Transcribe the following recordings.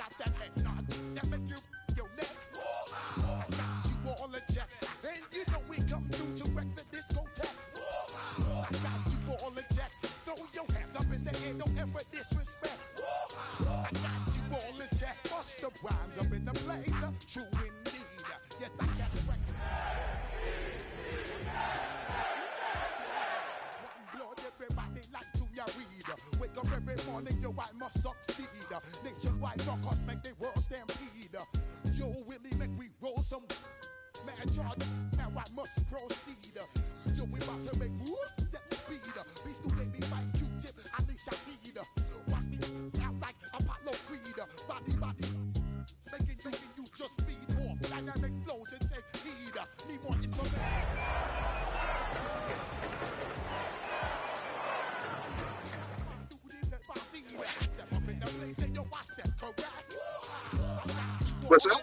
got that head nod that make you your neck. I got you all in check, and you know we come through to wreck the discotheque. I got you all in check. Throw your hands up in the air, don't ever disrespect. I got you all in check. Bust the rhymes up in the place, true indeed. Yes, I got it right. Everybody like Junior Reed. Wake up every morning, yo, I must succeed. Nationwide knockouts make the world stampede. Yo, Willie, make we roll some mad charge. Now I must proceed. Yo, we about to make moves, set speed. Beast who make me fight Q-tip, Ali Shaheed. Watch me out like Apollo Creed. Body, making you just feed off dynamic flows and take heed. Need more information. What's up?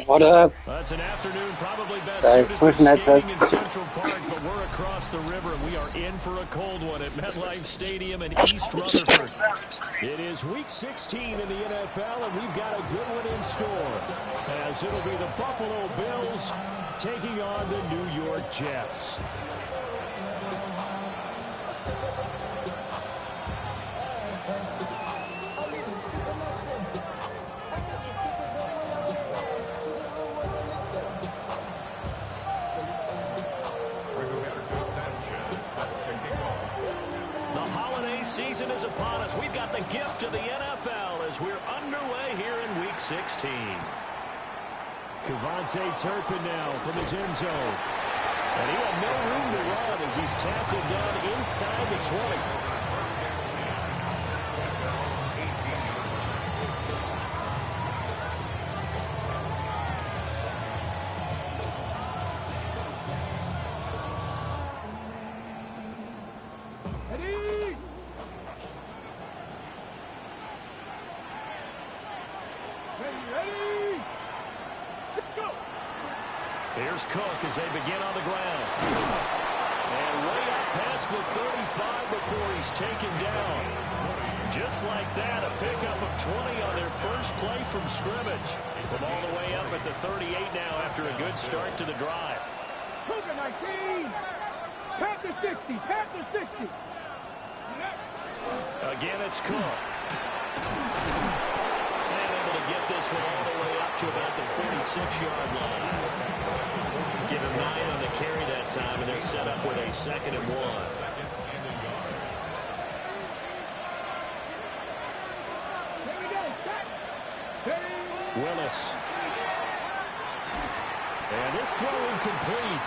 What up? It's an afternoon probably best suited for skating in Central Park, but we're across the river and we are in for a cold one at MetLife Stadium in East Rutherford. It is Week 16 in the NFL, and we've got a good one in store, as it'll be the Buffalo Bills taking on the New York Jets. Season is upon us. We've got the gift of the NFL as we're underway here in Week 16. Kevontae Turpin now from his end zone. And he had no room to run as he's tackled down inside the 20. Here's Cook as they begin on the ground. And way up past the 35 before he's taken down. Just like that, a pickup of 20 on their first play from scrimmage. From all the way up at the 38 now after a good start to the drive. Cougar 19. Panther 60. Panther 60. Again, it's Cook. And able to get this one all the way up to about the 46-yard line. Give him 9 on the carry that time, and they're set up with a 2nd and 1. Willis. And this throw incomplete.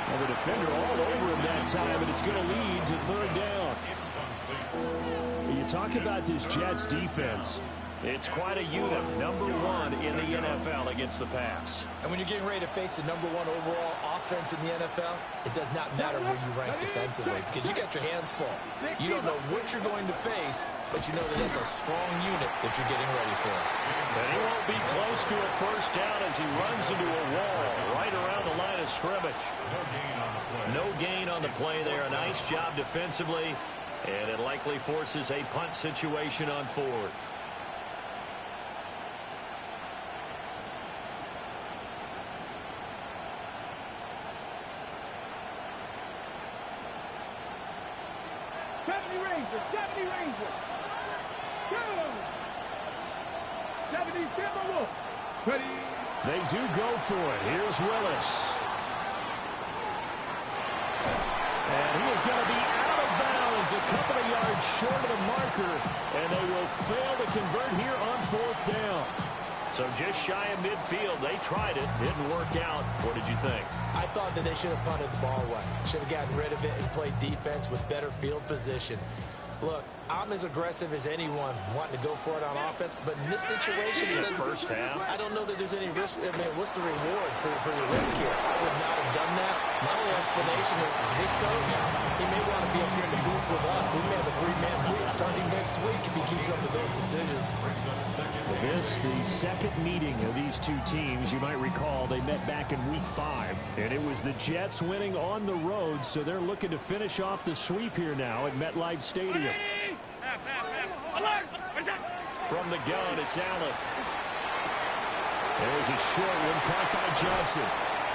And the defender all over him that time, and it's going to lead to 3rd down. You talk about this Jets defense. It's quite a unit, number 1 in the NFL against the pass. And when you're getting ready to face the number 1 overall offense in the NFL, it does not matter where you rank defensively because you got your hands full. You don't know what you're going to face, but you know that it's a strong unit that you're getting ready for. And he won't be close to a 1st down as he runs into a wall right around the line of scrimmage. No gain on the play there. A nice job defensively, and it likely forces a punt situation on 4th. They do go for it. Here's Willis. And he is going to be out of bounds a couple of yards short of the marker. And they will fail to convert here on 4th down. So just shy of midfield. They tried it. Didn't work out. What did you think? I thought that they should have punted the ball away. Should have gotten rid of it and played defense with better field position. Look, I'm as aggressive as anyone wanting to go for it on offense, but in this situation, in the first half, I don't know that there's any risk. I mean, what's the reward for your risk here? I would not have done that. My only explanation is this coach, he may want to be up here in the booth with us. We may have a 3-man blitz starting next week if he keeps up with those decisions. This, the 2nd meeting of these two teams. You might recall they met back in Week 5, and it was the Jets winning on the road, so they're looking to finish off the sweep here now at MetLife Stadium. From the gun, it's Allen. There's a short one caught by Johnson.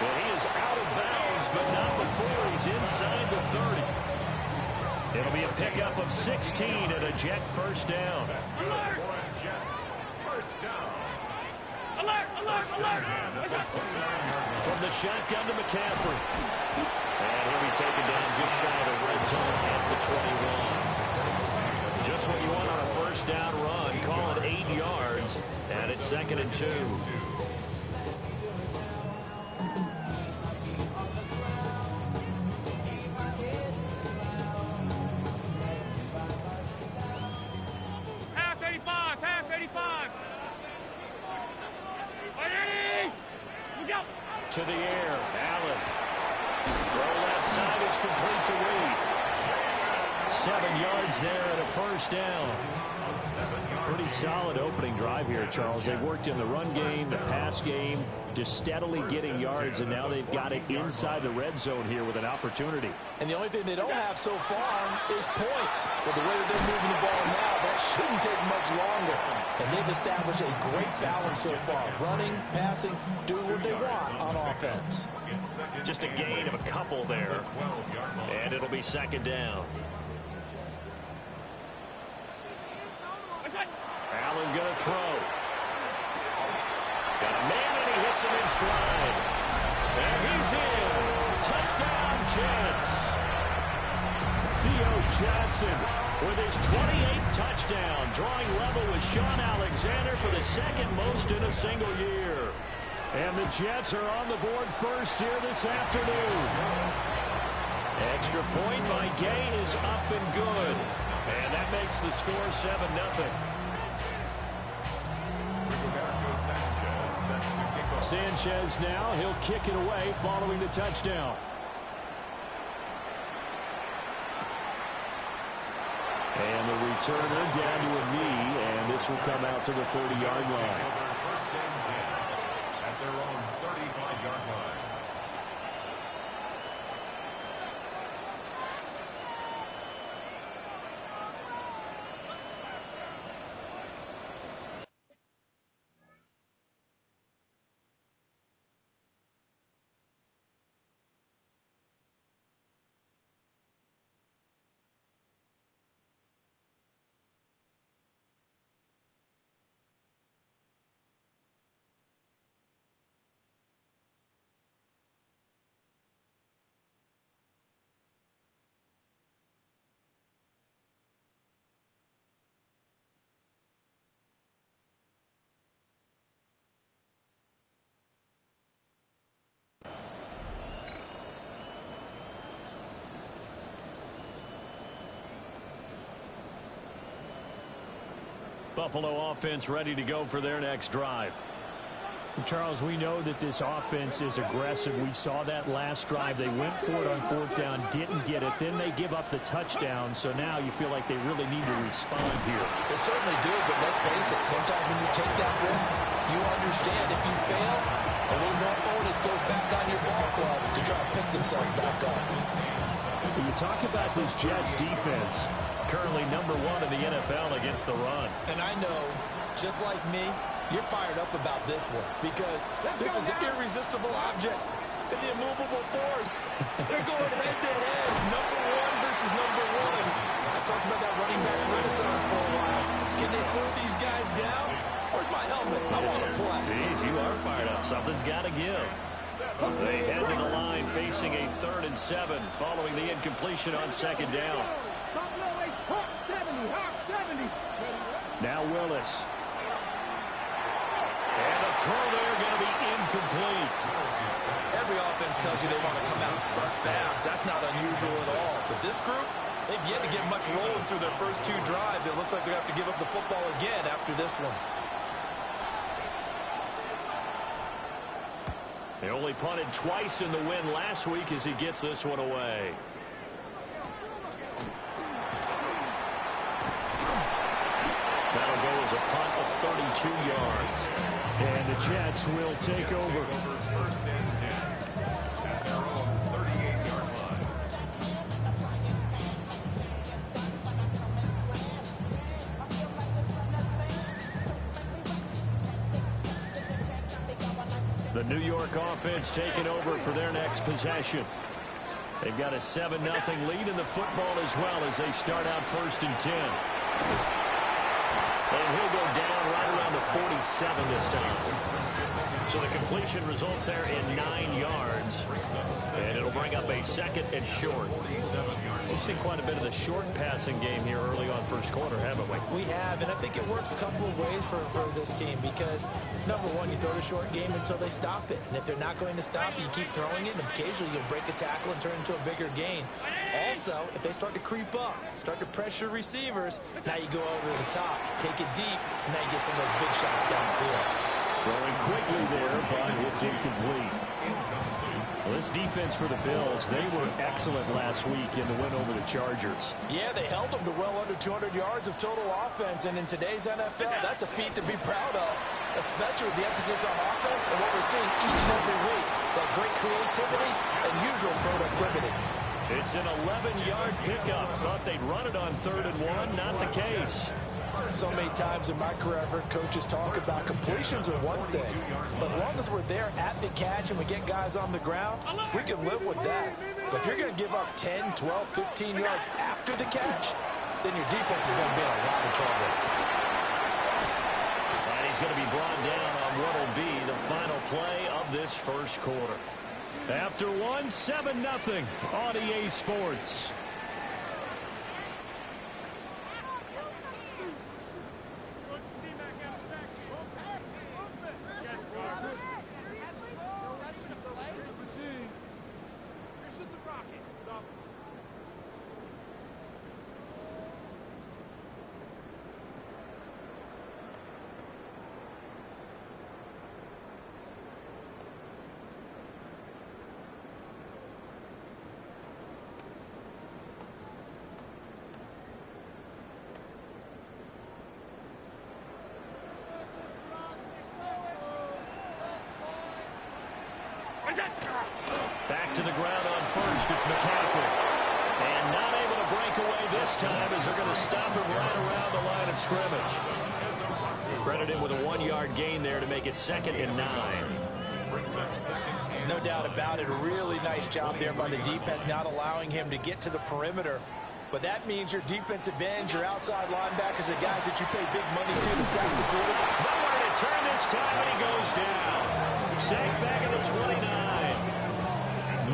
And he is out of bounds, but not before he's inside the 30. It'll be a pickup of 16 and a Jet first down. Alert! First down. Alert! Alert! Alert! From the shotgun to McCaffrey. And he'll be taken down just shy of the red zone at the 21. Just what you want on a first down run. Call it 8 yards. And it's 2nd and 2. Half 85! Half 85! Ready! Look out! To the air. Allen. Throw left side is complete to Reed. 7 yards there and a first down. Pretty solid opening drive here, Charles. They've worked in the run game, the pass game, just steadily getting yards, and now they've got it inside the red zone here with an opportunity. And the only thing they don't have so far is points. But the way that they're moving the ball now, that shouldn't take much longer. And they've established a great balance so far. Running, passing, doing what they want on offense. Just a gain of a couple there. And it'll be 2nd down. Allen going to throw. Got a man and he hits him in stride. And he's in. Touchdown, Jets. Theo Johnson with his 28th touchdown, drawing level with Sean Alexander for the 2nd most in a single year. And the Jets are on the board first here this afternoon. Extra point by Gay is up and good. And that makes the score 7-0. Sanchez now, he'll kick it away following the touchdown. And the returner down to a knee, and this will come out to the 30-yard line. First and 10 at their own 35-yard line. Buffalo offense ready to go for their next drive. Charles, we know that this offense is aggressive. We saw that last drive. They went for it on 4th down, didn't get it. Then they give up the touchdown. So now you feel like they really need to respond here. They certainly do, but let's face it. Sometimes when you take that risk, you understand if you fail, a little more onus goes back on your ball club to try to pick themselves back up. When you talk about this Jets defense, currently #1 in the NFL against the run. And I know, just like me, you're fired up about this one because this is the irresistible object and the immovable force. They're going head-to-head, #1 versus #1. I've talked about that running backs renaissance for a while. Can they slow these guys down? Where's my helmet? I want to play. Jeez, you are fired up. Something's got to give. They head to the line facing a 3rd and 7 following the incompletion on 2nd down. Now Willis. And the throw there going to be incomplete. Every offense tells you they want to come out and start fast. That's not unusual at all. But this group, they've yet to get much rolling through their first 2 drives. It looks like they're going to have to give up the football again after this one. They only punted twice in the win last week as he gets this one away. That'll go as a punt of 32 yards. And the Jets will take over. First and 10 at their own 38-yard line. The New York offense taking over for their next possession. They've got a 7-0 lead in the football as well as they start out 1st and 10. And he'll go down right around the 47 this time. So the completion results there in 9 yards. And it'll bring up a 2nd and short. We've seen quite a bit of the short passing game here early on first quarter, haven't we? We have, and I think it works a couple of ways for this team because, number one, you throw the short game until they stop it. And if they're not going to stop it, you keep throwing it, and occasionally you'll break a tackle and turn into a bigger gain. Also, if they start to creep up, start to pressure receivers, now you go over the top, take it deep, and now you get some of those big shots downfield. Throwing quickly there, but it's incomplete. Well, this defense for the Bills, they were excellent last week in the win over the Chargers. Yeah, they held them to well under 200 yards of total offense, and in today's NFL, that's a feat to be proud of, especially with the emphasis on offense and what we're seeing each and every week, that great creativity and usual productivity. It's an 11-yard pickup. Thought they'd run it on 3rd and 1. Not the case. So many times in my career, I've heard coaches talk about completions are one thing. But as long as we're there at the catch and we get guys on the ground, we can live with that. But if you're going to give up 10, 12, 15 yards after the catch, then your defense is going to be in a lot of trouble. And he's going to be brought down on what will be the final play of this first quarter. After 7-0 on EA Sports. Back to the ground on 1st. It's McCaffrey. And not able to break away this time as they're going to stop him right around the line of scrimmage. Credit him with a 1-yard gain there to make it 2nd and 9. No doubt about it. A really nice job there by the defense, not allowing him to get to the perimeter. But that means your defensive ends, your outside linebackers, the guys that you pay big money to sack the quarterback. Nowhere to turn this time, and he goes down. Sacked back at the 29.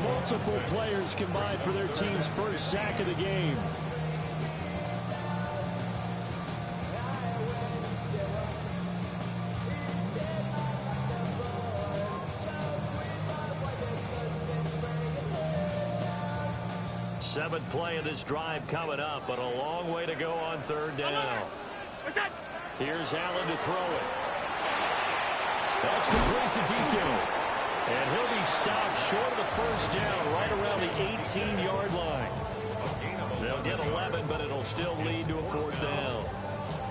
Multiple players combined for their team's first sack of the game. Seventh play of this drive coming up, but a long way to go on 3rd down. Here's Allen to throw it. That's complete to DK. And he'll be stopped short of the first down right around the 18-yard line. They'll get 11, but it'll still lead to a 4th down.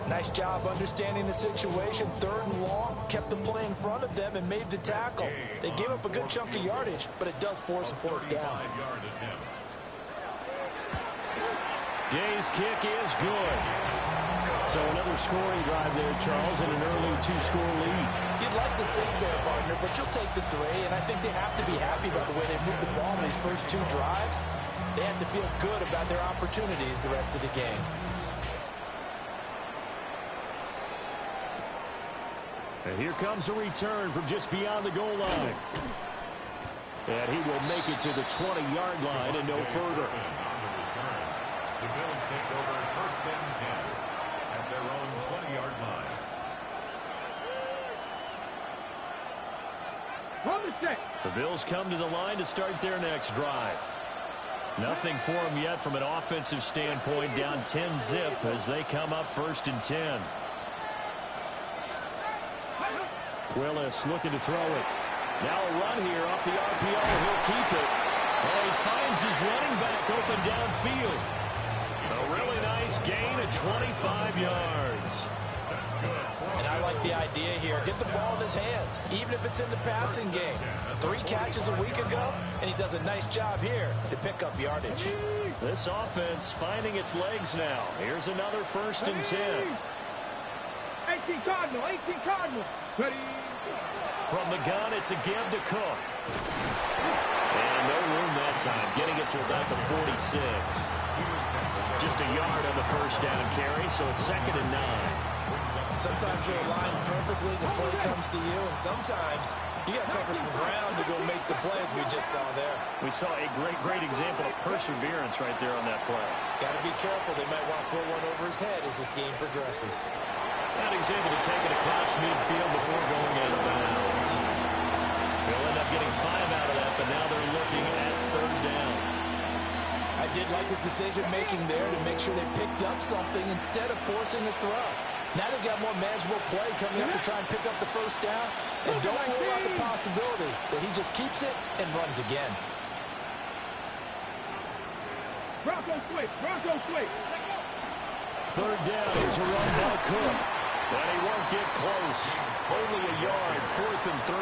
Nice job understanding the situation. 3rd and long, kept the play in front of them and made the tackle. They gave up a good chunk of yardage, but it does force a 4th down. Gay's kick is good. So another scoring drive there, Charles, and an early 2-score lead. You'd like the 6 there, partner, but you'll take the 3, and I think they have to be happy about the way they moved the ball in these first 2 drives. They have to feel good about their opportunities the rest of the game. And here comes a return from just beyond the goal line. And he will make it to the 20-yard line and no further. The Bills take over 1st and 10 at their own 20-yard line. The Bills come to the line to start their next drive. Nothing for them yet from an offensive standpoint, down 10-zip as they come up 1st and 10. Willis looking to throw it. Now a run here off the RPO. He'll keep it. Oh, he finds his running back open downfield. A really nice gain of 25 yards. That's good. And I like the idea here. Get the ball in his hands, even if it's in the passing game. 3 catches a week ago, and he does a nice job here to pick up yardage. This offense finding its legs now. Here's another 1st and 10. 18 Cardinal, 18 Cardinal. Ready. From the gun, it's a give to Cook. And no room that time, getting it to about the 46. Just a yard on the first down carry, so it's 2nd and 9. Sometimes you're aligned perfectly, the play comes to you, and sometimes you got to cover some ground to go make the play, as we just saw there. We saw a great example of perseverance right there on that play. Got to be careful. They might want to throw one over his head as this game progresses. And he's able to take it across midfield before going out of bounds. They'll end up getting 5 out of that, but now they're looking at 3rd down. I did like his decision-making there to make sure they picked up something instead of forcing a throw. Now they've got more manageable play coming up to try and pick up the first down. And don't rule out the possibility that he just keeps it and runs again. Bronco switch. 3rd down, here's a run by Cook. And he won't get close. Only a yard, 4th and 3.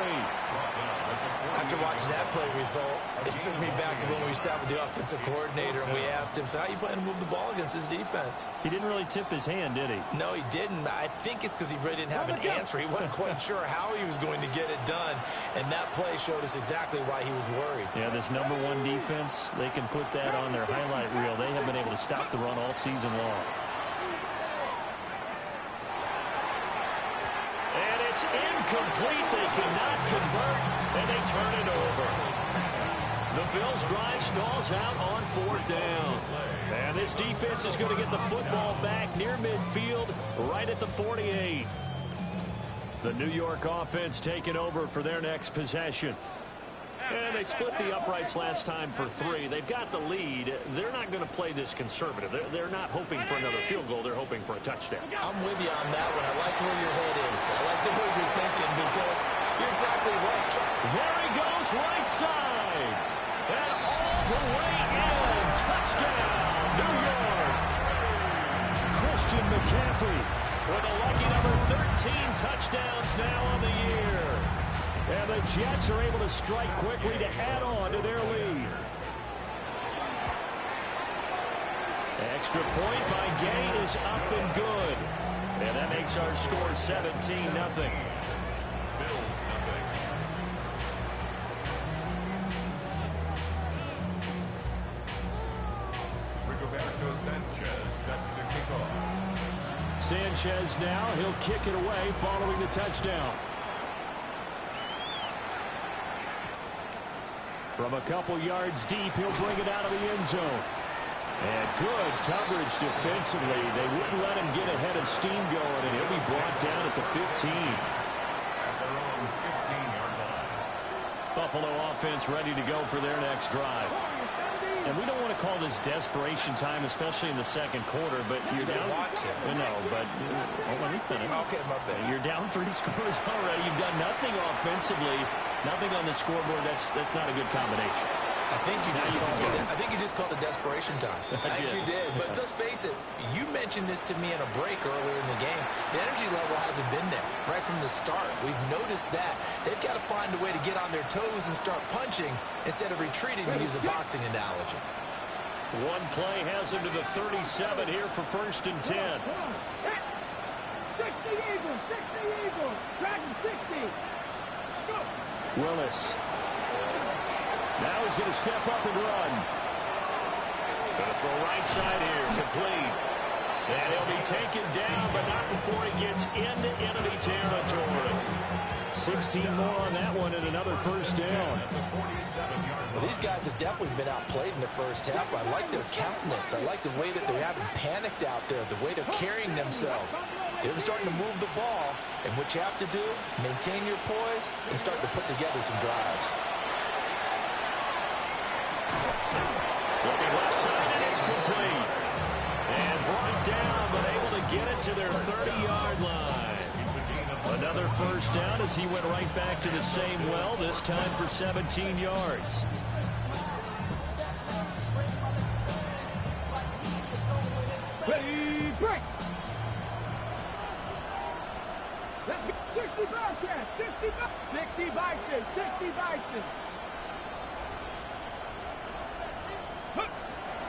After watching that play result, it took me back to when we sat with the offensive coordinator and we asked him, so how you plan to move the ball against his defense? He didn't really tip his hand, did he? No, he didn't. I think it's because he really didn't have an answer. He wasn't quite sure how he was going to get it done, and that play showed us exactly why he was worried. Yeah, this number 1 defense, they can put that on their highlight reel. They have been able to stop the run all season long. And it's incomplete. They cannot convert, and they turn it over. The Bills' drive stalls out on 4th down. And this defense is going to get the football back near midfield, right at the 48. The New York offense taking over for their next possession. And they split the uprights last time for 3. They've got the lead. They're not going to play this conservative. They're not hoping for another field goal. They're hoping for a touchdown. I'm with you on that one. I like where your head is. I like the way you're thinking because you're exactly right. There he goes, right side. And all the way in. Touchdown, New York. Christian McCaffrey with a lucky number 13 touchdowns now on the year. And the Jets are able to strike quickly to add on to their lead. Extra point by Gain is up and good. And that makes our score 17-0. Bills nothing. Rigoberto Sanchez set to kick off. Sanchez now, he'll kick it away following the touchdown. From a couple yards deep, he'll bring it out of the end zone. And good coverage defensively. They wouldn't let him get ahead of steam going, and he'll be brought down at the 15. At their own 15-yard line. Buffalo offense ready to go for their next drive. And we don't want to call this desperation time, especially in the second quarter, but you're down. Want to. No, but let me finish. Okay, my bad. You're down 3 scores already. You've done nothing offensively, nothing on the scoreboard. That's not a good combination. I think you just called it desperation time. I think you did. But let's face it, you mentioned this to me in a break earlier in the game. The energy level hasn't been there right from the start. We've noticed that. They've got to find a way to get on their toes and start punching instead of retreating, to use a boxing analogy. One play has him to the 37 here for 1st and 10. 60 Eagles, 60 Eagles, Dragon 60. Go. Willis. Now he's going to step up and run. Going to throw right side here, complete. And he'll be taken down, but not before he gets into enemy territory. 16 more on that one and another 1st down. Well, these guys have definitely been outplayed in the first half. I like their countenance. I like the way that they haven't panicked out there, the way they're carrying themselves. They're starting to move the ball, and what you have to do, maintain your poise and start to put together some drives. Looking left side, and it's complete. And brought down, but able to get it to their 30-yard line. Another 1st down as he went right back to the same well, this time for 17 yards. Ready, break. 60 Bobcats, 60 Bison, 60 Bison.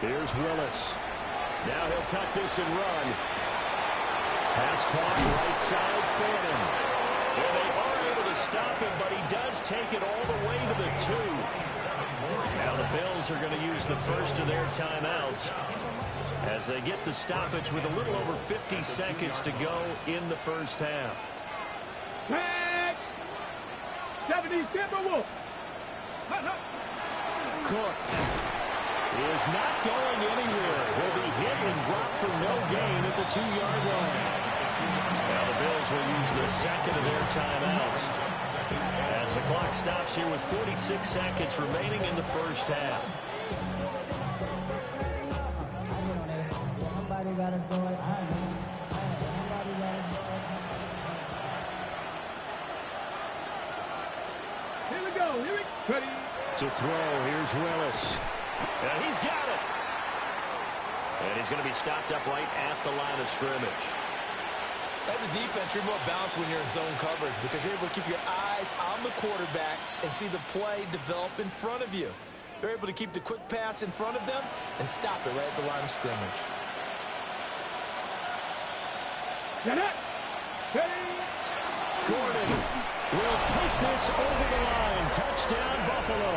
Here's Willis. Now he'll tuck this and run. Pass caught right side, Fannin. And they are able to stop him, but he take it all the way to the 2. Now the Bills are going to use the first of their timeouts as they get the stoppage with a little over 50 seconds to go in the first half. 70 Timberwolves. Cook is not going anywhere. He'll be hit and dropped for no gain at the 2-yard line. Now the Bills will use the second of their timeouts as the clock stops here with 46 seconds remaining in the first half. Here we go. Here we go. To throw, here's Willis. And he's got it. And he's going to be stopped up right at the line of scrimmage. As a defense, you're more balanced when you're in zone coverage because you're able to keep your eyes on the quarterback and see the play develop in front of you. They're able to keep the quick pass in front of them and stop it right at the line of scrimmage. Gordon will take this over the line. Touchdown, Buffalo.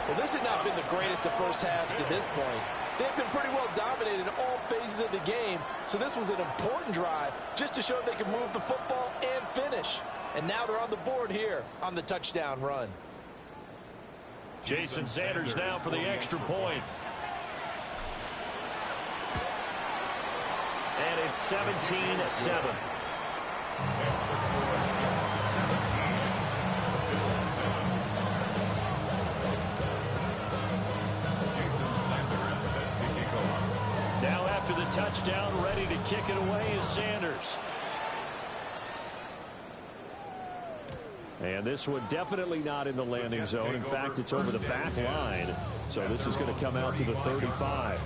Well, this has not been the greatest of first halves to this point. They've been pretty well dominated in all phases of the game, so this was an important drive just to show they can move the football and finish. And now they're on the board here on the touchdown run. Jason Sanders now for the extra point. And it's 17-7. Now after the touchdown, ready to kick it away is Sanders. And this one definitely not in the landing zone. In fact, it's over the back line. So this is going to come out to the 35.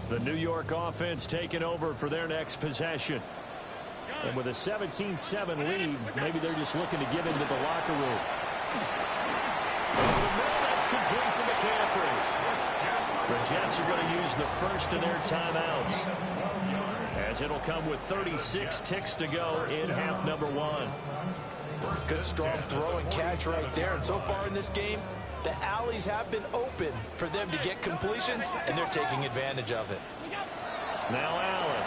The New York offense taking over for their next possession. And with a 17-7 lead, maybe they're just looking to get into the locker room. That's complete to McCaffrey. The Jets are going to use the first of their timeouts, as it'll come with 36 ticks to go in half number 1. Good strong throw and catch right there. And so far in this game, the alleys have been open for them to get completions, and they're taking advantage of it. Now Allen.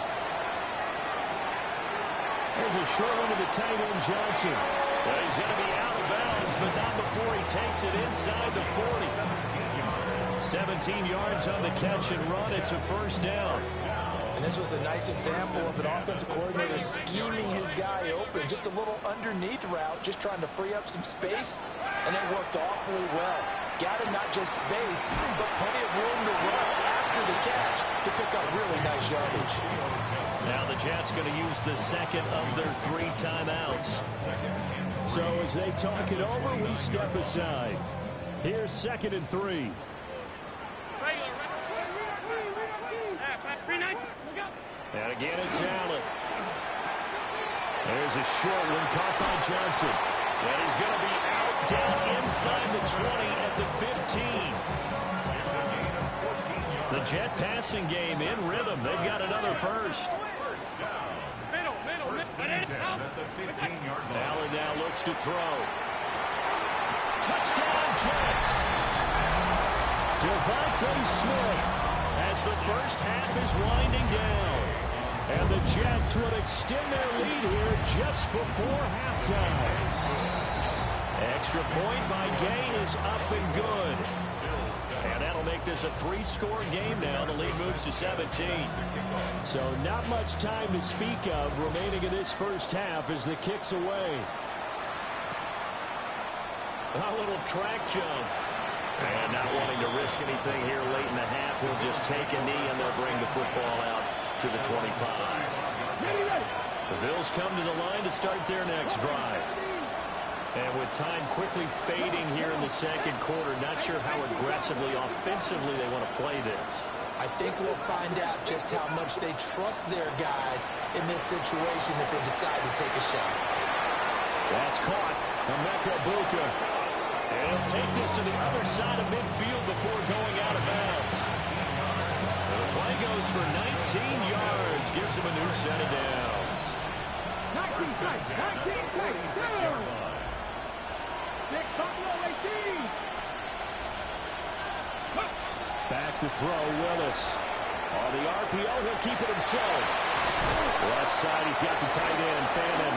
There's a short one to the tight end, Johnson. Well, he's going to be out of bounds, but not before he takes it inside the 40. 17 yards on the catch and run. It's a first down. And this was a nice example of an offensive coordinator scheming his guy open. Just a little underneath route, just trying to free up some space, and it worked awfully well. Got him not just space, but plenty of room to run after the catch to pick up really nice yardage. Now the Jets going to use the second of their 3 timeouts. So as they talk it over, we step aside. Here's 2nd and 3. And again, it's Allen. There's a short one caught by Johnson. And he's going to be out down inside the 20 at the 15. The Jet passing game in rhythm. They've got another first. Allen now looks to throw. Touchdown, Jets. Devontae Smith as the first half is winding down. And the Jets will extend their lead here just before halftime. Extra point by Gay is up and good. And that'll make this a 3-score game now. The lead moves to 17. So not much time to speak of remaining in this first half as the kick's away. A little track jump. And not wanting to risk anything here late in the half, he'll just take a knee and they'll bring the football out to the 25. The Bills come to the line to start their next drive. And with time quickly fading here in the second quarter, not sure how aggressively, offensively they want to play this. I think we'll find out just how much they trust their guys in this situation if they decide to take a shot. That's caught. Emeka Buka. And he'll take this to the other side of midfield before going out of bounds. So the play goes for 19 yards. Gives him a new set of downs. 19 strikes. 19 strikes. 6 Buffalo 18. Back to throw, Willis. On the RPO, he'll keep it himself. Left side, he's got the tight end, Fannin.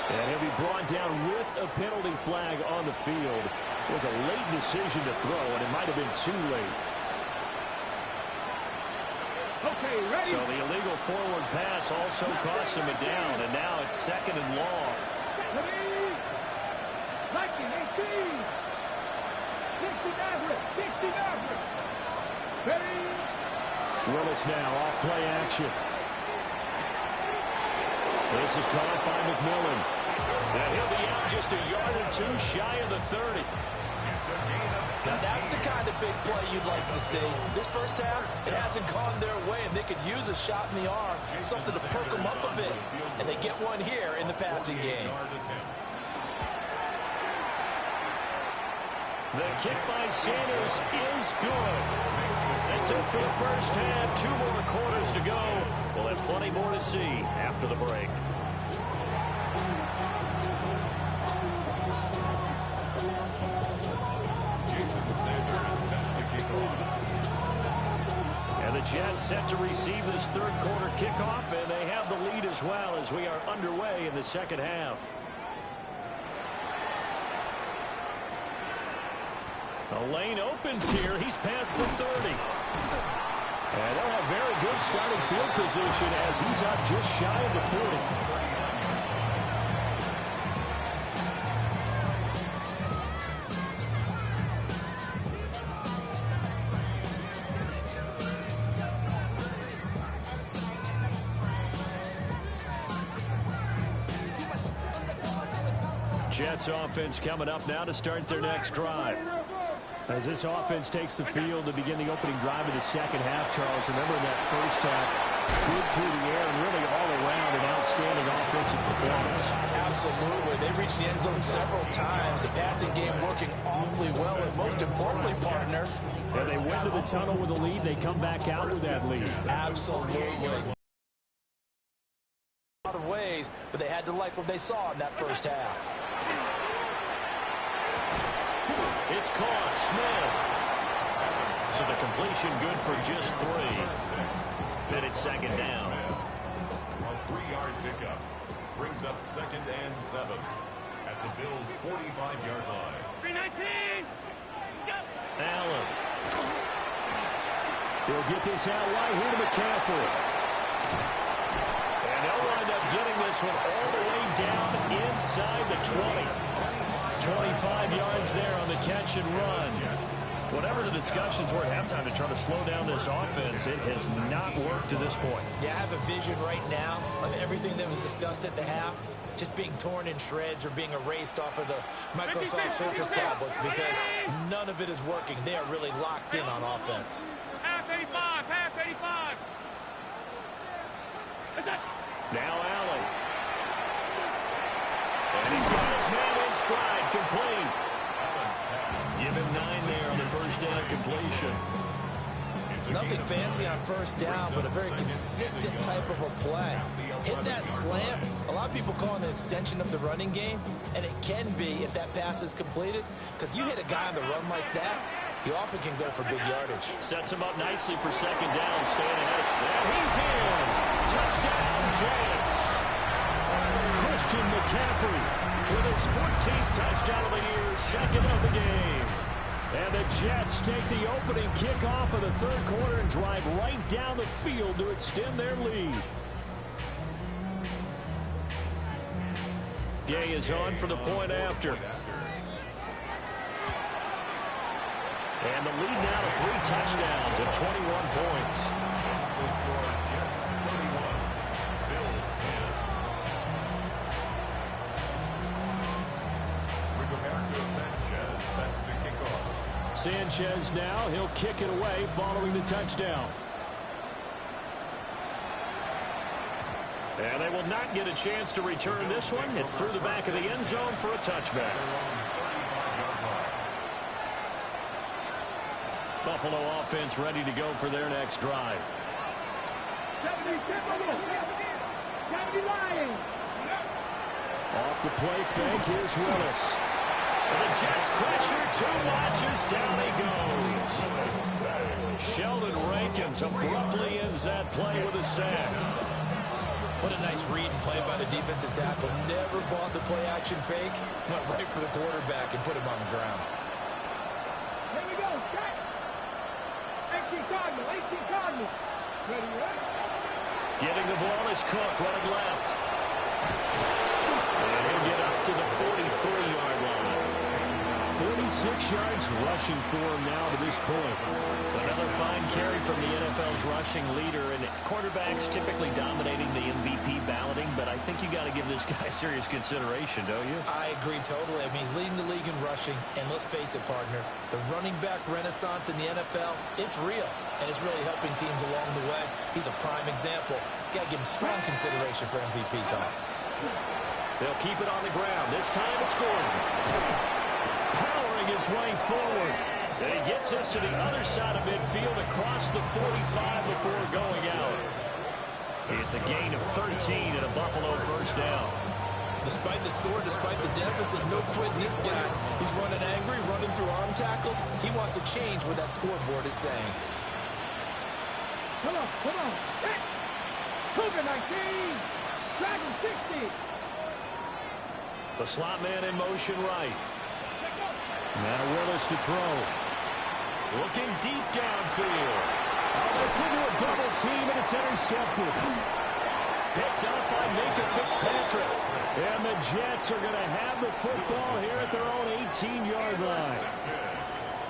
And he'll be brought down with a penalty flag on the field. It was a late decision to throw, and it might have been too late. Okay, ready? So the illegal forward pass also cost him a down, and now it's 2nd and long. Ready? 19, 18. 60 Maverick. 60 Maverick. Ready? Willis now off play action. This is caught by McMillan. And he'll be out just a yard or two shy of the 30. Now that's the kind of big play you'd like to see. This first half, it hasn't gone their way, and they could use a shot in the arm, something to perk them up a bit. And they get one here in the passing game. The kick by Sanders is good. That's it for the first half. 2 more quarters to go. We'll have plenty more to see after the break. And the Jets set to receive this 3rd quarter kickoff, and they have the lead as well as we are underway in the 2nd half. The lane opens here. He's past the 30. And they'll have very good starting field position as he's up just shy of the 40. Jets offense coming up now to start their next drive. As this offense takes the field to begin the opening drive of the 2nd half, Charles, remember in that first half, good through the air and really all around an outstanding offensive performance. Absolutely. They reached the end zone several times. The passing game working awfully well, and most importantly, partner. And they went to the tunnel with a lead. They come back out with that lead. Absolutely. A lot of ways, but they had to like what they saw in that first half. It's caught. Smith. So the completion good for just 3. Then it's 2nd down. A 3-yard pickup brings up 2nd and 7 at the Bills' 45-yard line. 319. Allen. He'll get this out right here to McCaffrey. And they'll wind up getting this one all the way down inside the 20. 25 yards there on the catch and run. Whatever the discussions were at halftime to try to slow down this offense, it has not worked to this point. Yeah, I have a vision right now of everything that was discussed at the half just being torn in shreds or being erased off of the Microsoft Surface tablets because none of it is working. They are really locked in on offense. Half 85. Half 85. Now Allen. And he's got his man in stride, complete. Give him 9 there on the first down completion. Nothing fancy on first down, but a very consistent type of a play. Hit that slant. A lot of people call it an extension of the running game, and it can be if that pass is completed, because you hit a guy on the run like that, he often can go for big yardage. Sets him up nicely for 2nd down, staying ahead. And he's in. Touchdown, Jets. Christian McCaffrey with his 14th touchdown of the year, 2nd of the game. And the Jets take the opening kickoff of the 3rd quarter and drive right down the field to extend their lead. Gay is on for the point after. And the lead now to 3 touchdowns and 21 points. Sanchez now, he'll kick it away following the touchdown. And they will not get a chance to return this one. It's through the back of the end zone for a touchback. Buffalo offense ready to go for their next drive. 70 Lions. Off the play fake, here's Willis. And the Jets pressure, 2 watches, down he goes. Sheldon Rankins abruptly ends that play with a sack. What a nice read and play by the defensive tackle. Never bought the play-action fake. Went right for the quarterback and put him on the ground. Here we go. Set. 18 Cardinal. Ready, right? Getting the ball is Cook, running left. And he'll get up to the 43-yard line. 46 yards rushing for him now to this point. Another fine carry from the NFL's rushing leader, and quarterbacks typically dominating the MVP balloting, but I think you got to give this guy serious consideration, don't you? I agree totally. I mean, he's leading the league in rushing, and let's face it, partner, the running back renaissance in the NFL, it's real, and it's really helping teams along the way. He's a prime example. Got to give him strong consideration for MVP talk. They'll keep it on the ground. This time it's Gordon. Powering his way forward. And he gets us to the other side of midfield across the 45 before going out. It's a gain of 13 and a Buffalo first down. Despite the score, despite the deficit, no quitting this guy. He's running angry, running through arm tackles. He wants to change what that scoreboard is saying. Come on. Set. Cougar 19. Dragon 60. The slot man in motion right. Now Willis to throw. Looking deep downfield. Oh, it's into a double team, and it's intercepted. Picked up by Minka Fitzpatrick. And the Jets are going to have the football here at their own 18-yard line.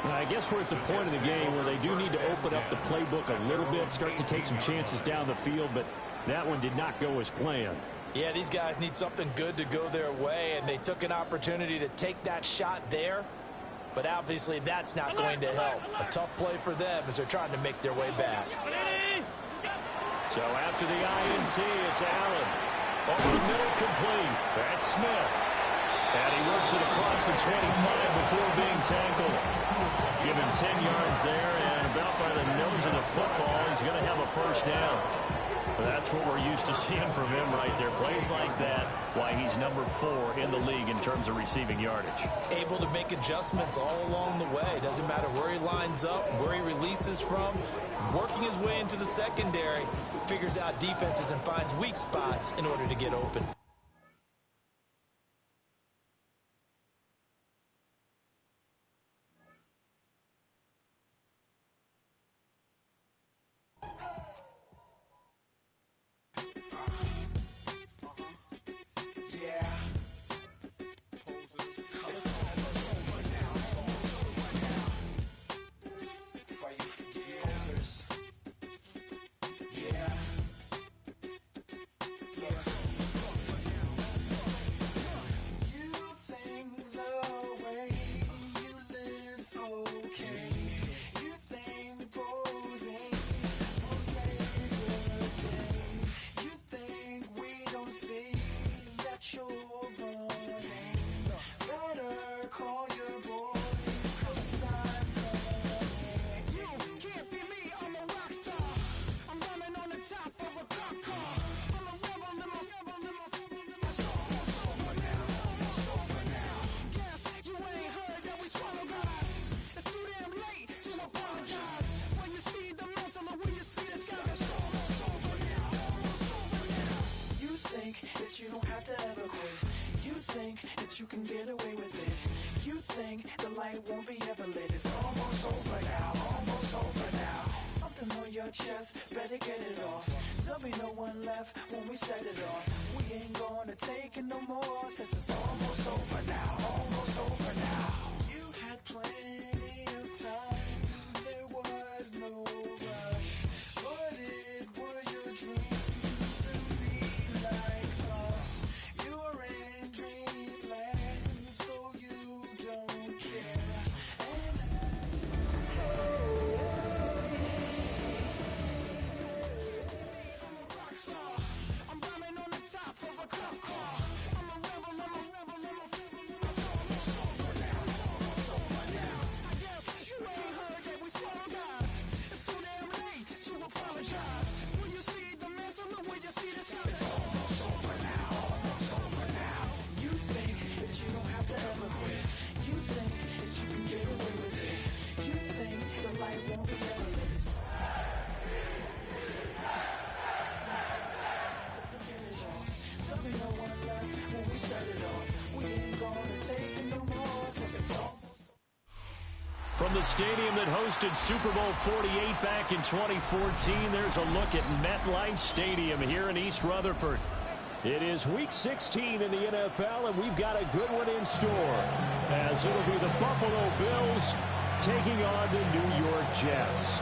Now, I guess we're at the point of the game where they do need to open up the playbook a little bit, start to take some chances down the field, but that one did not go as planned. Yeah, these guys need something good to go their way, and they took an opportunity to take that shot there. But obviously that's not going to help. A tough play for them as they're trying to make their way back. So after the INT, it's Allen. Over the middle, complete. That's Smith. And he works it across the 25 before being tackled. Give him 10 yards there, and about by the nose of the football, he's going to have a first down. That's what we're used to seeing from him right there. Plays like that, why he's number 4 in the league in terms of receiving yardage. Able to make adjustments all along the way. Doesn't matter where he lines up, where he releases from. Working his way into the secondary, figures out defenses and finds weak spots in order to get open. You can get away with it. You think the light won't be ever lit. It's almost over now, almost over now. Something on your chest, better get it off. There'll be no one left when we set it off. We ain't gonna take it no more, since it's almost over now, almost over now. You had plenty of time, there was no rush, but it was your dream to be like us. You're in dreamland, so you don't care. I'm rhyming on the top of a cop car. I'm a rebel, I'm a rebel, I'm a rebel. taking no more, since it's almost. From the stadium that hosted Super Bowl 48 back in 2014, there's a look at MetLife Stadium here in East Rutherford. It is Week 16 in the NFL, and we've got a good one in store, as it'll be the Buffalo Bills taking on the New York Jets.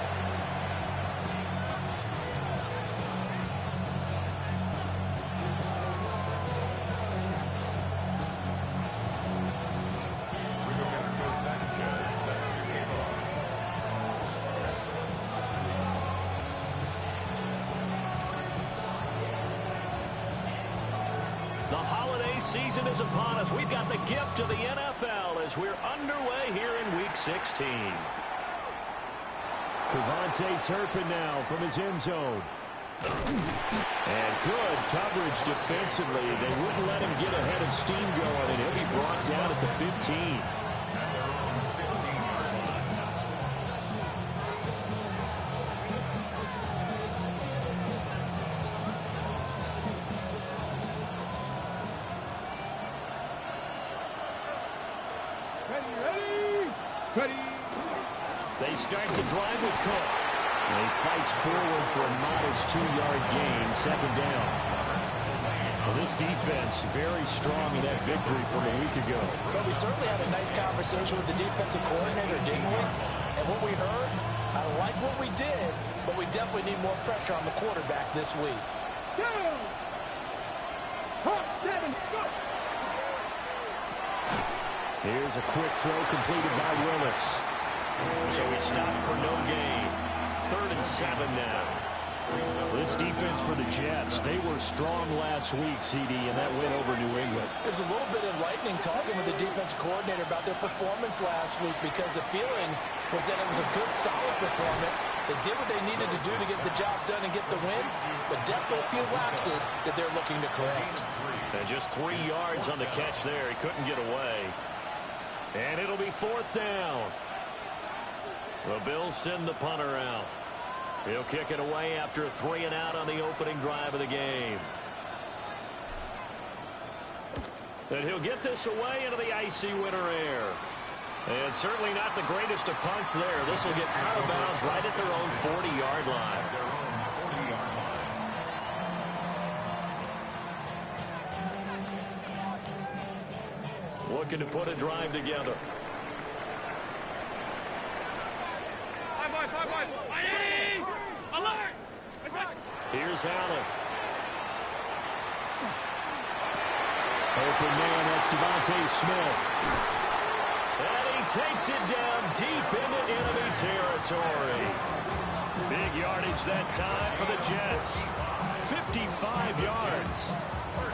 The holiday season is upon us. We've got the gift of the NFL as we're underway here in Week 16. Devontae Turpin now from his end zone. And good coverage defensively. They wouldn't let him get ahead of steam going, and he'll be brought down at the 15. They start the drive with Cook. And he fights forward for a modest 2-yard gain, second down. Well, this defense very strong in that victory from a week ago. But we certainly had a nice conversation with the defensive coordinator, didn't we? And what we heard, I like what we did, but we definitely need more pressure on the quarterback this week. Here's a quick throw completed by Willis. So he stopped for no gain. 3rd and 7 now. This defense for the Jets, they were strong last week, CD, and that win over New England. There's a little bit enlightening talking with the defensive coordinator about their performance last week, because the feeling was that it was a good, solid performance. They did what they needed to do to get the job done and get the win, but definitely a few lapses that they're looking to correct. And just 3 yards on the catch there. He couldn't get away. And it'll be 4th down. The Bills send the punter out. He'll kick it away after a 3-and-out on the opening drive of the game. And he'll get this away into the icy winter air. And certainly not the greatest of punts there. This will get out of bounds right at their own 40-yard line. Looking to put a drive together. Here's Allen. Open man, that's Devontae Smith. And he takes it down deep into enemy territory. Big yardage that time for the Jets. 55 yards.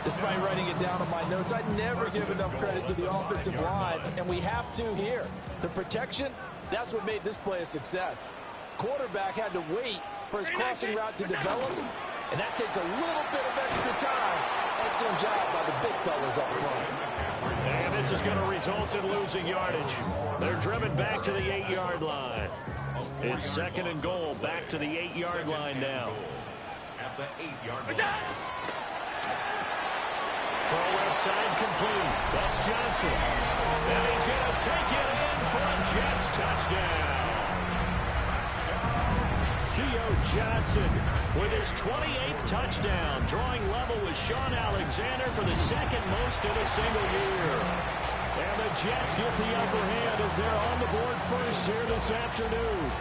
Despite writing it down on my notes, I never give enough credit to the offensive line, and we have to here. The protection, that's what made this play a success. Quarterback had to wait for his crossing route to develop, and that takes a little bit of extra time. Excellent job by the big fellas up front. And this is going to result in losing yardage. They're driven back to the 8-yard line. It's 2nd and goal, back to the 8-yard line now. At the 8-yard line. Throw left side complete. That's Johnson. And he's going to take it in for a Jets touchdown. Theo Johnson with his 28th touchdown, drawing level with Sean Alexander for the 2nd most in a single year. And the Jets get the upper hand as they're on the board first here this afternoon.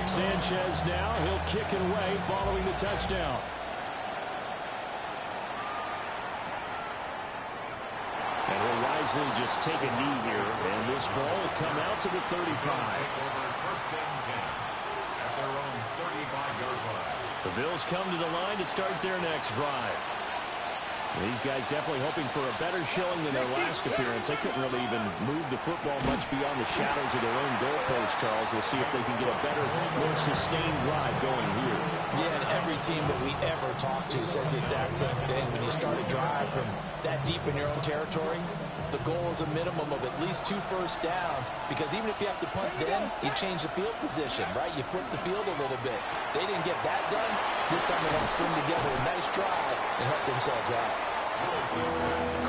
Sanchez now, he'll kick it away following the touchdown. And will wisely just take a knee here, and this ball will come out to the 35. First and 10 at their own 35-yard line. The Bills come to the line to start their next drive. These guys definitely hoping for a better showing than their last appearance. They couldn't really even move the football much beyond the shadows of their own goalpost, Charles. We'll see if they can get a better, more sustained drive going here. Yeah, and every team that we ever talk to says the exact same thing. When you start a drive from that deep in your own territory, the goal is a minimum of at least 2 first downs, because even if you have to punt then, you change the field position, right? You flip the field a little bit. They didn't get that done. This time they want to string together a nice drive and help themselves out.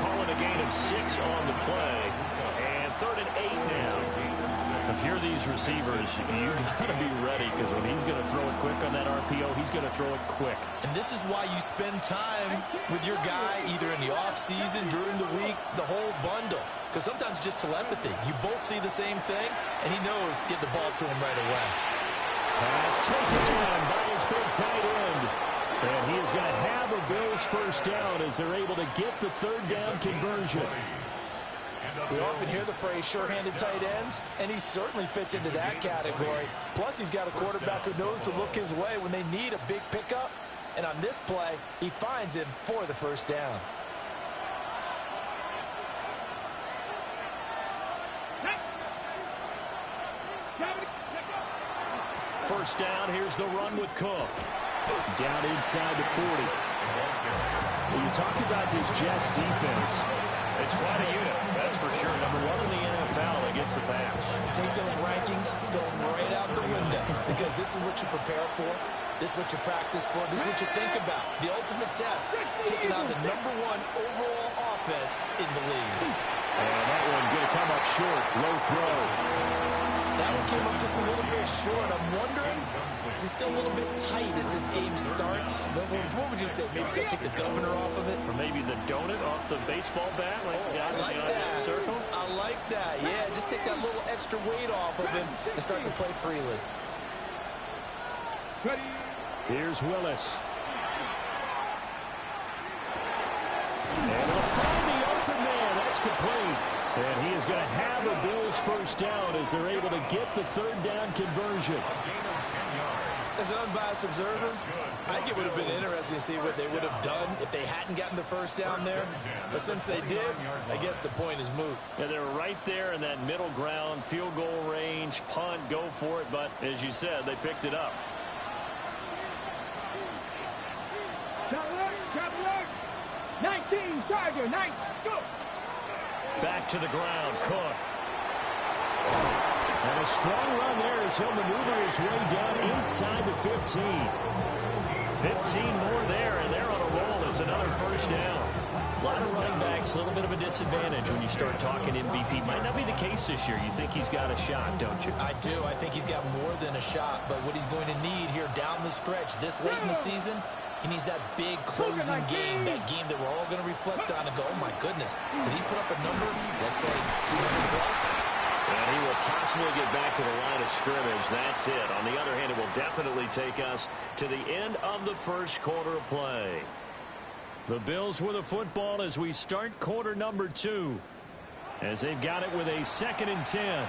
Calling a gain of 6 on the play. And 3rd and 8 now. If you're these receivers, you got to be ready, because when he's going to throw it quick on that RPO, he's going to throw it quick. And this is why you spend time with your guy either in the offseason, during the week, the whole bundle. Because sometimes it's just telepathy. You both see the same thing, and he knows get the ball to him right away. Pass taken in by his big tight end. And he is going to have a Bills first down as they're able to get the 3rd down conversion. We often hear the phrase sure-handed tight ends, and he certainly fits into that category. Plus, he's got a quarterback who knows to look his way when they need a big pickup. And on this play, he finds him for the first down. First down, here's the run with Cook. Down inside the 40. When you talk about this Jets defense, it's quite a unit, that's for sure. Number 1 in the NFL against the pass. Take those rankings, throw them right out the window, because this is what you prepare for. This is what you practice for. This is what you think about. The ultimate test, taking on the number 1 overall offense in the league. And that one going to come up short. Low throw. That one came up just a little bit short. I'm wondering, is he still a little bit tight as this game starts? What would you say? Maybe he's going to take the governor off of it? Or maybe the donut off the baseball bat? Like I like that. Circle? I like that. Yeah, just take that little extra weight off of him and start to play freely. Here's Willis. And he'll find the open man. That's complete. And he is going to have a Bills first down as they're able to get the 3rd down conversion. As an unbiased observer, I think it would have been interesting to see what they would have done if they hadn't gotten the first down there. But since they did, I guess the point is moot. Yeah, they were right there in that middle ground, field goal range, punt, go for it. But as you said, they picked it up. 19, Charger, 9, go! Back to the ground, Cook. And a strong run there as he'll maneuver his way down inside the 15. 15 more there, and they're on a roll. It's another first down. A lot of running backs, a little bit of a disadvantage when you start talking MVP. Might not be the case this year. You think he's got a shot, don't you? I do. I think he's got more than a shot. But what he's going to need here down the stretch this late in the season, he needs that big closing game, that game that we're all going to reflect on and go, oh, my goodness, did he put up a number, let's say, 200+? And he will possibly get back to the line of scrimmage. That's it. On the other hand, it will definitely take us to the end of the first quarter of play. The Bills with the football as we start quarter number 2, as they've got it with a 2nd and 10.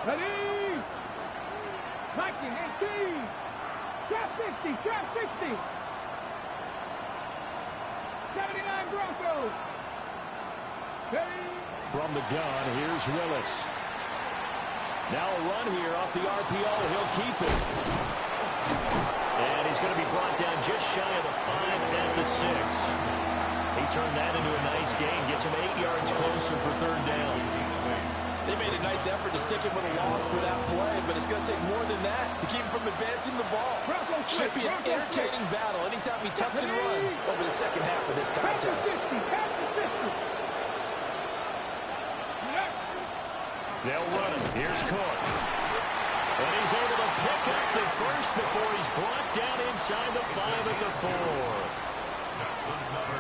Ready? 19, 18. Trap 60, trap 60. 79 Broncos. Ready? From the gun, here's Willis. Now a run here off the RPO. He'll keep it. And he's going to be brought down just shy of the 5 at the 6. He turned that into a nice gain. Gets him 8 yards closer for 3rd down. They made a nice effort to stick him with a loss for that play, but it's going to take more than that to keep him from advancing the ball. Should be an entertaining battle anytime he tucks and runs over the second half of this contest. They'll run it. Here's Cook. And he's able to pick up the first before he's brought down inside the 5 at the 4.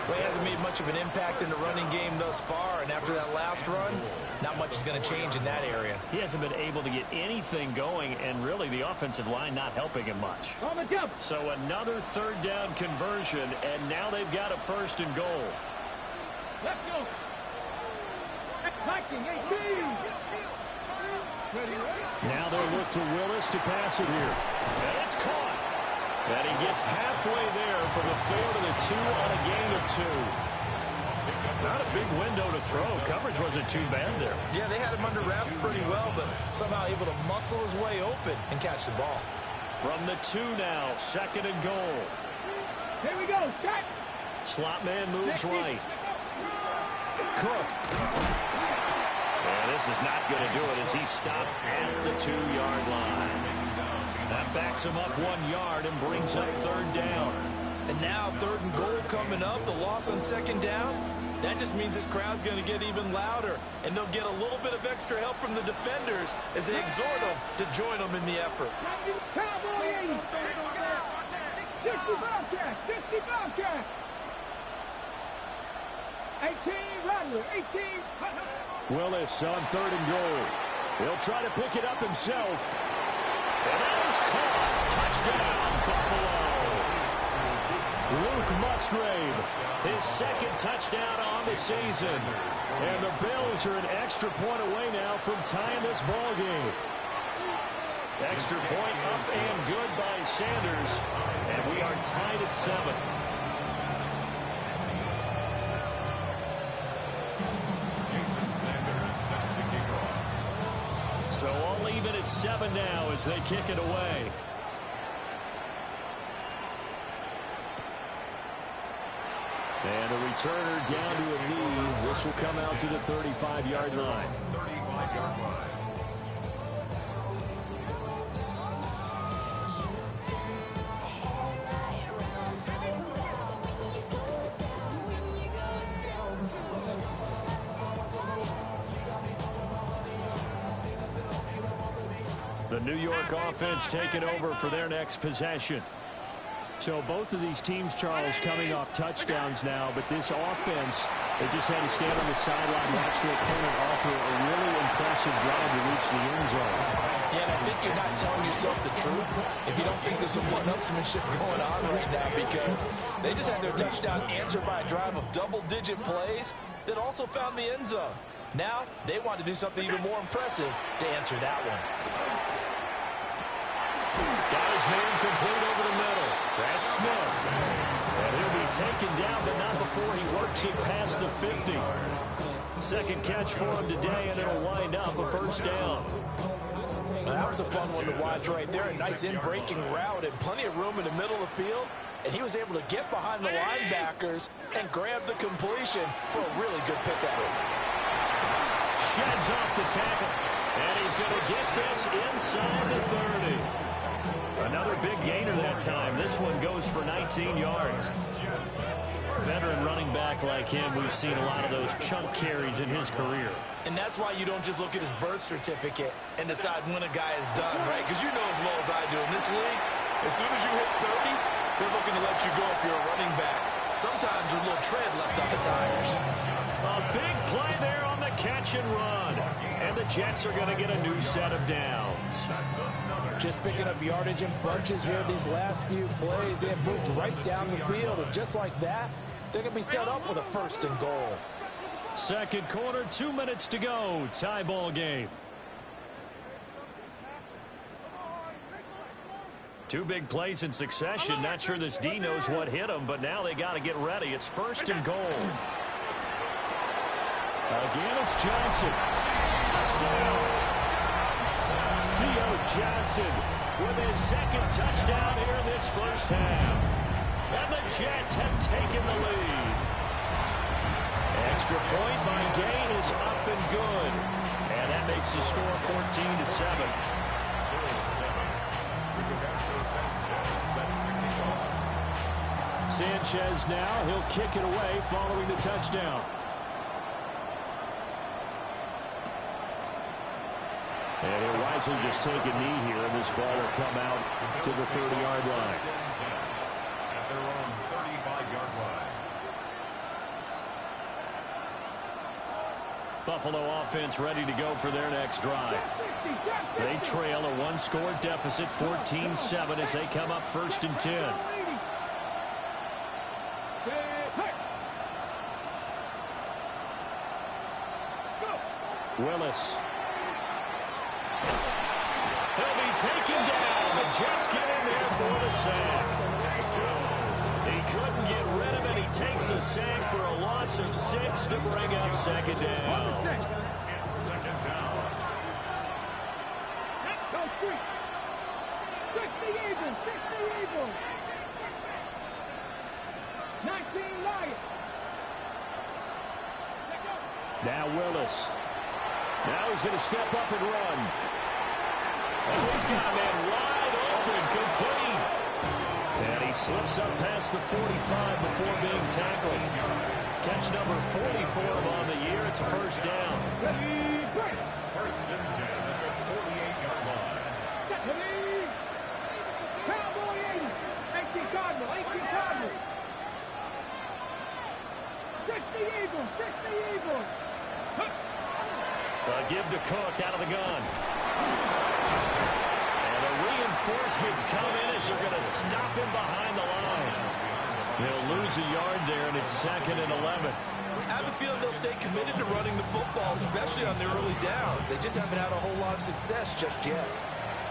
Well, he hasn't made much of an impact in the running game thus far, and after that last run, not much is going to change in that area. He hasn't been able to get anything going, and really the offensive line not helping him much. So another 3rd down conversion, and now they've got a 1st and goal. Let's go. 19, 18. Now they'll look to Willis to pass it here. And it's caught. And he gets halfway there from the 4 to the 2 on a gain of 2. Not a big window to throw. Coverage wasn't too bad there. Yeah, they had him under wraps pretty well, but somehow able to muscle his way open and catch the ball. From the 2 now, 2nd and goal. Here we go, shot. Slot man moves right. Cook. And this is not going to do it as he stopped at the 2-yard line. That backs him up 1 yard and brings up 3rd down. And now 3rd and goal coming up, the loss on 2nd down. That just means this crowd's going to get even louder, and they'll get a little bit of extra help from the defenders as they exhort them to join them in the effort. 18, Rodley, 18. Willis on 3rd and goal. He'll try to pick it up himself. And that is caught. Touchdown, Buffalo. Luke Musgrave, his 2nd touchdown on the season. And the Bills are an extra point away now from tying this ball game. Extra point up and good by Sanders. And we are tied at 7. So all even at 7 now as they kick it away. And a returner down to a knee. This will come out to the 35-yard line. 35-yard line. The New York offense taking over for their next possession. So both of these teams, Charles, coming off touchdowns now, but this offense, they just had to stand on the sideline, watch their opponent offer a really impressive drive to reach the end zone. Yeah, and I think you're not telling yourself the truth if you don't think there's some one-upsmanship going on right now, because they just had their touchdown answered by a drive of double-digit plays that also found the end zone. Now, they want to do something even more impressive to answer that one. Got his man complete over the middle. That's Smith. And he'll be taken down, but not before he works it past the 50. 2nd catch for him today, and it'll wind up a 1st down. Well, that was a fun one to watch right there. A nice in-breaking route and plenty of room in the middle of the field. And he was able to get behind the linebackers and grab the completion for a really good pickup. Sheds off the tackle. And he's going to get this inside the 30. Another big gainer that time. This one goes for 19 yards. Veteran running back like him, we've seen a lot of those chunk carries in his career. And that's why you don't just look at his birth certificate and decide when a guy is done, right? Because you know as well as I do, in this league, as soon as you hit 30, they're looking to let you go if you're a running back. Sometimes there's a little tread left on the tires. A big play there on the catch and run. And the Jets are going to get a new set of downs. Just picking up yardage in bunches here these last few plays. They have moved right down the field, and just like that, they're going to be set up with a 1st and goal. 2nd quarter, 2 minutes to go. Tie ball game. 2 big plays in succession. Not sure this D knows what hit him, but now they got to get ready. It's 1st and goal. Again, it's Johnson. Touchdown. Theo Johnson with his 2nd touchdown here in this 1st half. And the Jets have taken the lead. Extra point by Gain is up and good. And that makes the score 14-7. Sanchez now, he'll kick it away following the touchdown. And he'll wisely just take a knee here, and this ball will come out to the 30-yard line. At their own 35-yard line. Buffalo offense ready to go for their next drive. They trail a 1-score deficit, 14-7, as they come up 1st and 10. Willis. He'll be taken down. The Jets get in there for the sack. He couldn't get rid of it. He takes a sack for a loss of 6 to bring up 2nd down. 2nd down. 60 Eagles. 19 Lions. Now Willis. Now he's going to step up and run. Oh, he's got a man wide open, complete. And he slips up past the 45 before being tackled. Catch number 44 on the year. It's a first down. First and 10 at the 48-yard line. Cowboy 80. 18 Cardinal. 18 Cardinal. 60 Eagles. 60 Eagles. Give to Cook out of the gun. And the reinforcements come in as they're going to stop him behind the line. He'll lose a yard there, and it's 2nd and 11. I have a feeling they'll stay committed to running the football, especially on their early downs. They just haven't had a whole lot of success just yet.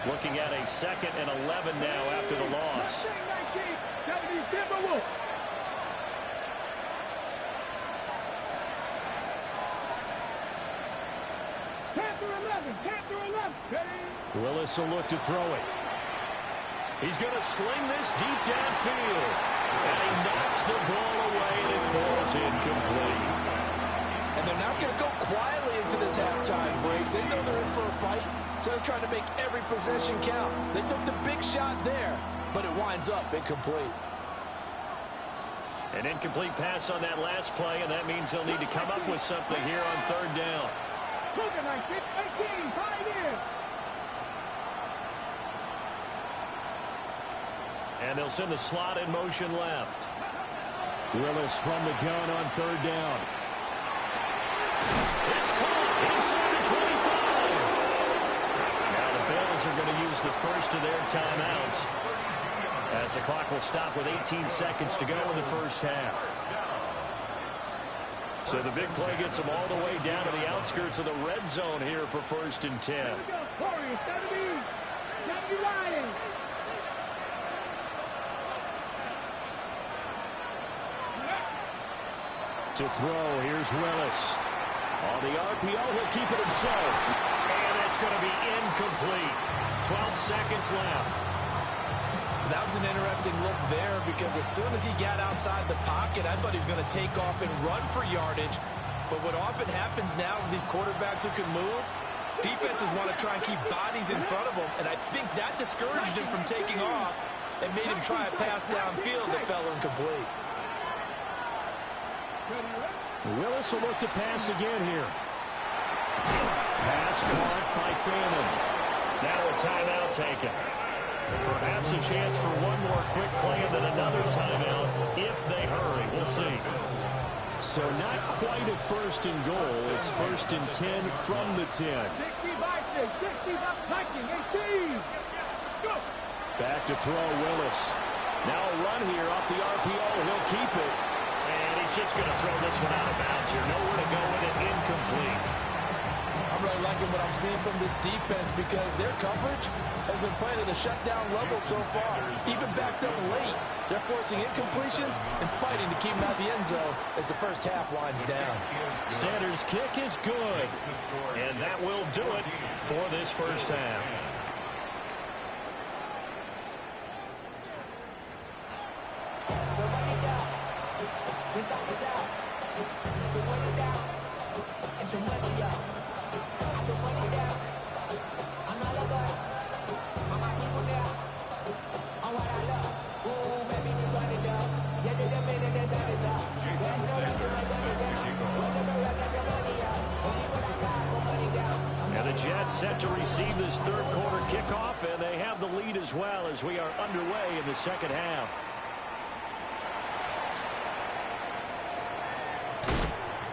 Looking at a 2nd and 11 now after the loss. 19, Willis will look to throw it. He's going to sling this deep downfield. And he knocks the ball away, and it falls incomplete. And they're not going to go quietly into this halftime break. They know they're in for a fight, so they're trying to make every possession count. They took the big shot there, but it winds up incomplete. An incomplete pass on that last play, and that means they'll need to come up with something here on 3rd down. And they'll send the slot in motion left. Willis from the gun on 3rd down. It's caught inside the 25. Now the Bills are going to use the first of their timeouts as the clock will stop with 18 seconds to go in the first half. So the big play gets them all the way down to the outskirts of the red zone here for 1st and 10. To throw, here's Willis. On the RPO, he'll keep it himself. And it's going to be incomplete. 12 seconds left. That was an interesting look there because as soon as he got outside the pocket, I thought he was going to take off and run for yardage. But what often happens now with these quarterbacks who can move, defenses want to try and keep bodies in front of them. And I think that discouraged him from taking off and made him try a pass downfield that fell incomplete. Willis will look to pass again here. Pass caught by Fannin. Now a timeout taken. Perhaps a chance for one more quick play and then another timeout if they hurry. We'll see. So not quite a 1st and goal. It's 1st and 10 from the 10. Back to throw, Willis. Now a run here off the RPO. He'll keep it. And he's just going to throw this one out of bounds here. Nowhere to go with it. Incomplete. I'm really liking what I'm seeing from this defense because their coverage has been playing at a shutdown level so far. Even backed up late, they're forcing incompletions and fighting to keep them out of the end zone as the first half winds down. Sanders' kick is good. And that will do it for this first half. And the Jets set to receive this third quarter kickoff, and they have the lead as well as we are underway in the second half.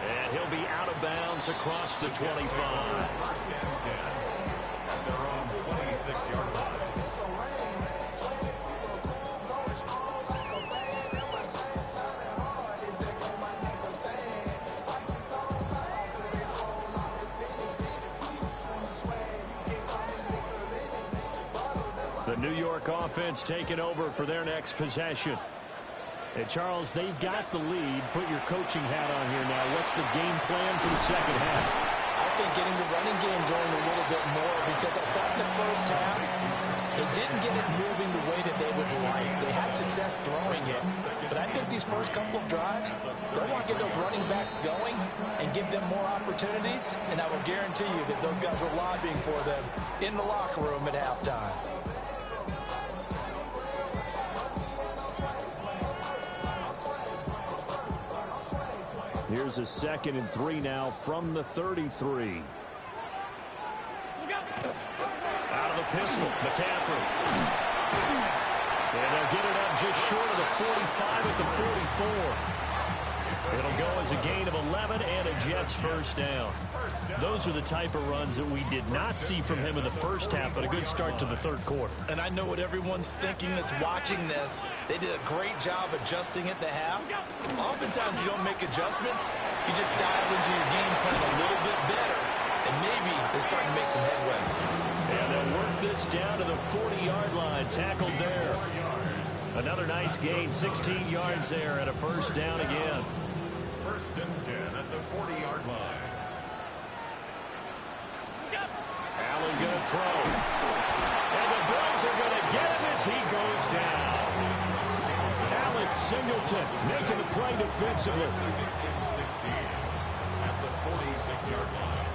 And he'll be out of bounds across the 25. First and 10 at their own 26-yard line. The New York offense taking over for their next possession. And Charles, they've got the lead. Put your coaching hat on here now. What's the game plan for the second half? I think getting the running game going a little bit more because I thought in the first half They didn't get it moving the way that they would like. They had success throwing it. But I think these first couple of drives, they want to get those running backs going and give them more opportunities. And I will guarantee you that those guys were lobbying for them in the locker room at halftime. Here's a 2nd and 3 now from the 33. Out of the pistol, McCaffrey. And they'll get it up just short of the 45 at the 44. It'll go as a gain of 11 and a Jets first down. Those are the type of runs that we did not see from him in the first half, but a good start to the third quarter. And I know what everyone's thinking that's watching this. They did a great job adjusting at the half. Oftentimes you don't make adjustments. You just dial into your game plan a little bit better, and maybe they're starting to make some headway. And they'll work this down to the 40-yard line, tackled there. Another nice gain, 16 yards there, and a first down again. 1st and 10 at the 40-yard line. Allen going to throw. And the Bills are going to get him as he goes down. Alex Singleton making the play defensively. 16 at the 46-yard line.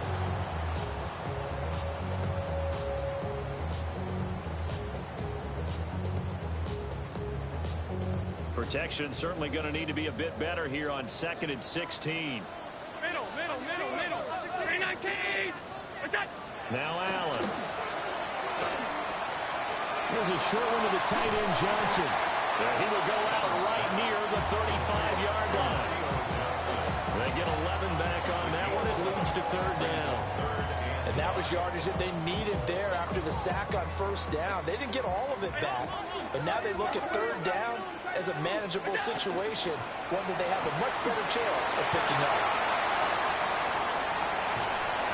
Protection certainly going to need to be a bit better here on 2nd and 16. Middle. 319. What's that? Now Allen. Here's a short one to the tight end, Johnson. He will go out right near the 35-yard line. They get 11 back on that one. It leads to 3rd down. And that was yardage that they needed there after the sack on 1st down. They didn't get all of it back, but now they look at 3rd down as a manageable situation, one that they have a much better chance of picking up.